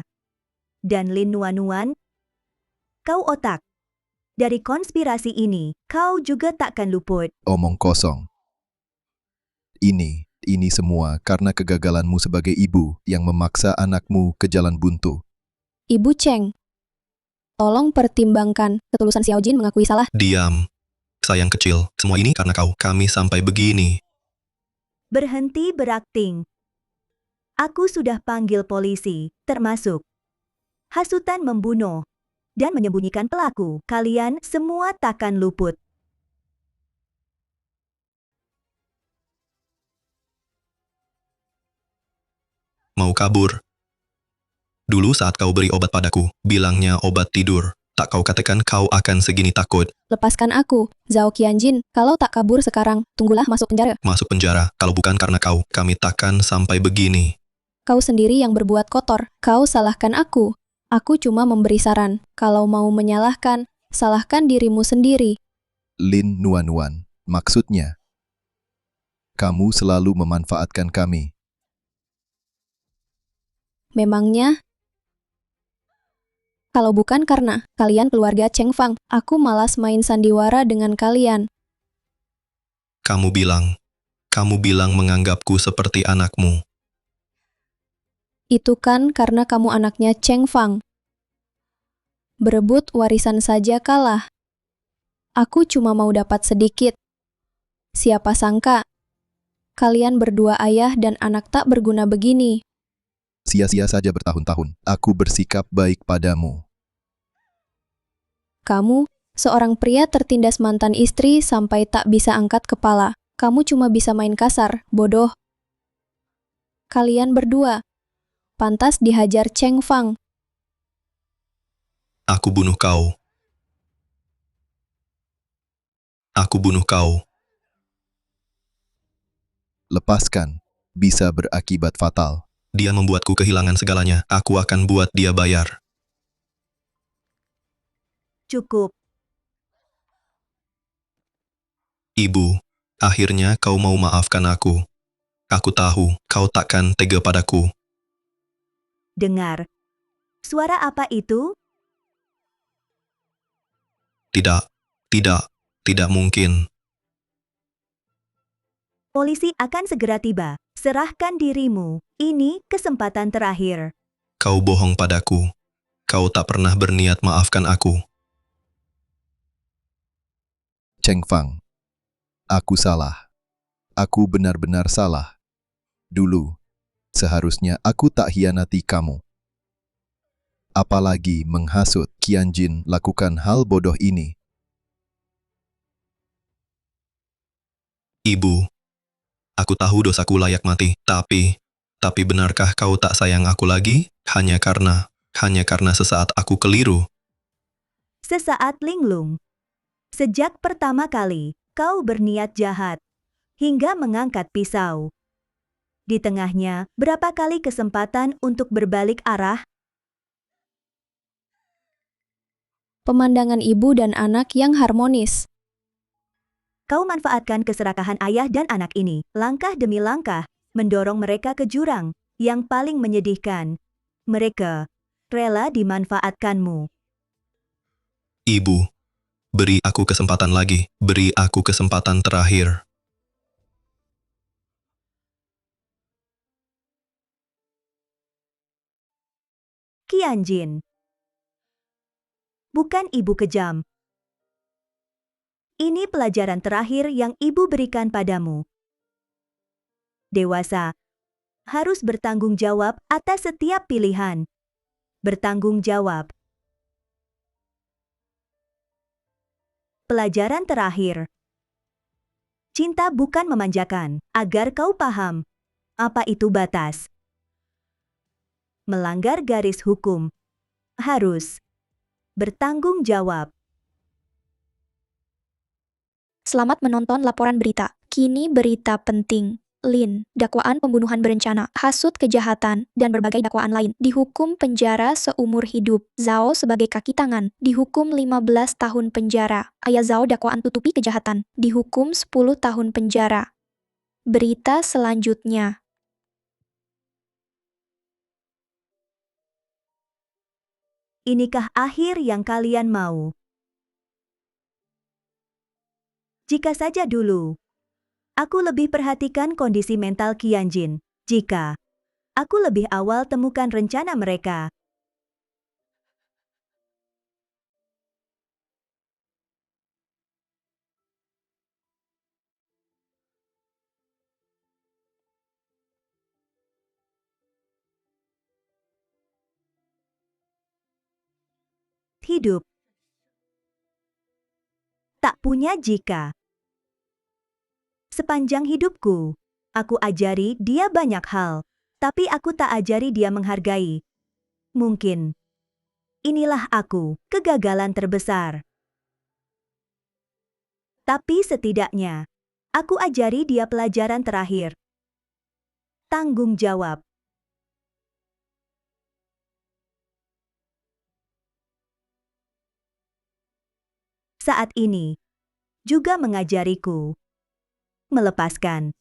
Speaker 1: Dan Lin Nuanuan, kau otak. Dari konspirasi ini, kau juga takkan luput.
Speaker 6: Omong kosong. Ini semua karena kegagalanmu sebagai ibu yang memaksa anakmu ke jalan buntu.
Speaker 3: Ibu Cheng, tolong pertimbangkan ketulusan Xiao Jin mengakui salah.
Speaker 5: Diam. Sayang kecil, semua ini karena kau. Kami sampai begini.
Speaker 1: Berhenti berakting. Aku sudah panggil polisi, termasuk hasutan membunuh dan menyembunyikan pelaku. Kalian semua takkan luput.
Speaker 5: Mau kabur? Dulu saat kau beri obat padaku, bilangnya obat tidur. Tak kau katakan kau akan segini takut.
Speaker 3: Lepaskan aku, Zhao Qianjin. Kalau tak kabur sekarang, tunggulah masuk penjara.
Speaker 5: Masuk penjara, kalau bukan karena kau, kami takkan sampai begini.
Speaker 3: Kau sendiri yang berbuat kotor. Kau salahkan aku. Aku cuma memberi saran. Kalau mau menyalahkan, salahkan dirimu sendiri.
Speaker 6: Lin Nuanuan, maksudnya, kamu selalu memanfaatkan kami.
Speaker 3: Memangnya? Kalau bukan karena kalian keluarga Cheng Fang, aku malas main sandiwara dengan kalian.
Speaker 5: Kamu bilang menganggapku seperti anakmu.
Speaker 3: Itu kan karena kamu anaknya Cheng Fang. Berebut warisan saja kalah. Aku cuma mau dapat sedikit. Siapa sangka, kalian berdua ayah dan anak tak berguna begini.
Speaker 6: Sia-sia saja bertahun-tahun, aku bersikap baik padamu.
Speaker 3: Kamu, seorang pria tertindas mantan istri sampai tak bisa angkat kepala. Kamu cuma bisa main kasar, bodoh. Kalian berdua, pantas dihajar Cheng Fang.
Speaker 5: Aku bunuh kau. Aku bunuh kau.
Speaker 6: Lepaskan, bisa berakibat fatal.
Speaker 5: Dia membuatku kehilangan segalanya. Aku akan buat dia bayar.
Speaker 1: Cukup.
Speaker 5: Ibu, akhirnya kau mau maafkan aku. Aku tahu kau takkan tega padaku.
Speaker 1: Dengar. Suara apa itu?
Speaker 5: Tidak mungkin.
Speaker 1: Polisi akan segera tiba. Serahkan dirimu. Ini kesempatan terakhir.
Speaker 5: Kau bohong padaku. Kau tak pernah berniat maafkan aku.
Speaker 6: Cheng Fang, aku salah. Aku benar-benar salah. Dulu, seharusnya aku tak hianati kamu. Apalagi menghasut Qianjin lakukan hal bodoh ini.
Speaker 5: Ibu, aku tahu dosaku layak mati, tapi benarkah kau tak sayang aku lagi? Hanya karena sesaat aku keliru.
Speaker 1: Sesaat linglung. Sejak pertama kali, kau berniat jahat. Hingga mengangkat pisau. Di tengahnya, berapa kali kesempatan untuk berbalik arah?
Speaker 3: Pemandangan ibu dan anak yang harmonis.
Speaker 1: Kau manfaatkan keserakahan ayah dan anak ini, langkah demi langkah, mendorong mereka ke jurang Yang paling menyedihkan, mereka rela dimanfaatkanmu.
Speaker 5: Ibu, beri aku kesempatan lagi. Beri aku kesempatan terakhir.
Speaker 1: Qianjin. Bukan ibu kejam. Ini pelajaran terakhir yang ibu berikan padamu. Dewasa harus bertanggung jawab atas setiap pilihan. Bertanggung jawab. Pelajaran terakhir. Cinta bukan memanjakan, agar kau paham apa itu batas. Melanggar garis hukum. Harus bertanggung jawab.
Speaker 13: Selamat menonton laporan berita. Kini berita penting. Lin, dakwaan pembunuhan berencana, hasut kejahatan, dan berbagai dakwaan lain, dihukum penjara seumur hidup. Zhao sebagai kaki tangan, dihukum 15 tahun penjara. Ayah Zhao dakwaan tutupi kejahatan, dihukum 10 tahun penjara. Berita selanjutnya.
Speaker 1: Inikah akhir yang kalian mau? Jika saja dulu, aku lebih perhatikan kondisi mental Qianjin. Jika aku lebih awal temukan rencana mereka. Hidup tak punya jika. Sepanjang hidupku, aku ajari dia banyak hal, tapi aku tak ajari dia menghargai. Mungkin inilah aku, kegagalan terbesar. Tapi setidaknya, aku ajari dia pelajaran terakhir. Tanggung jawab. Saat ini, juga mengajariku melepaskan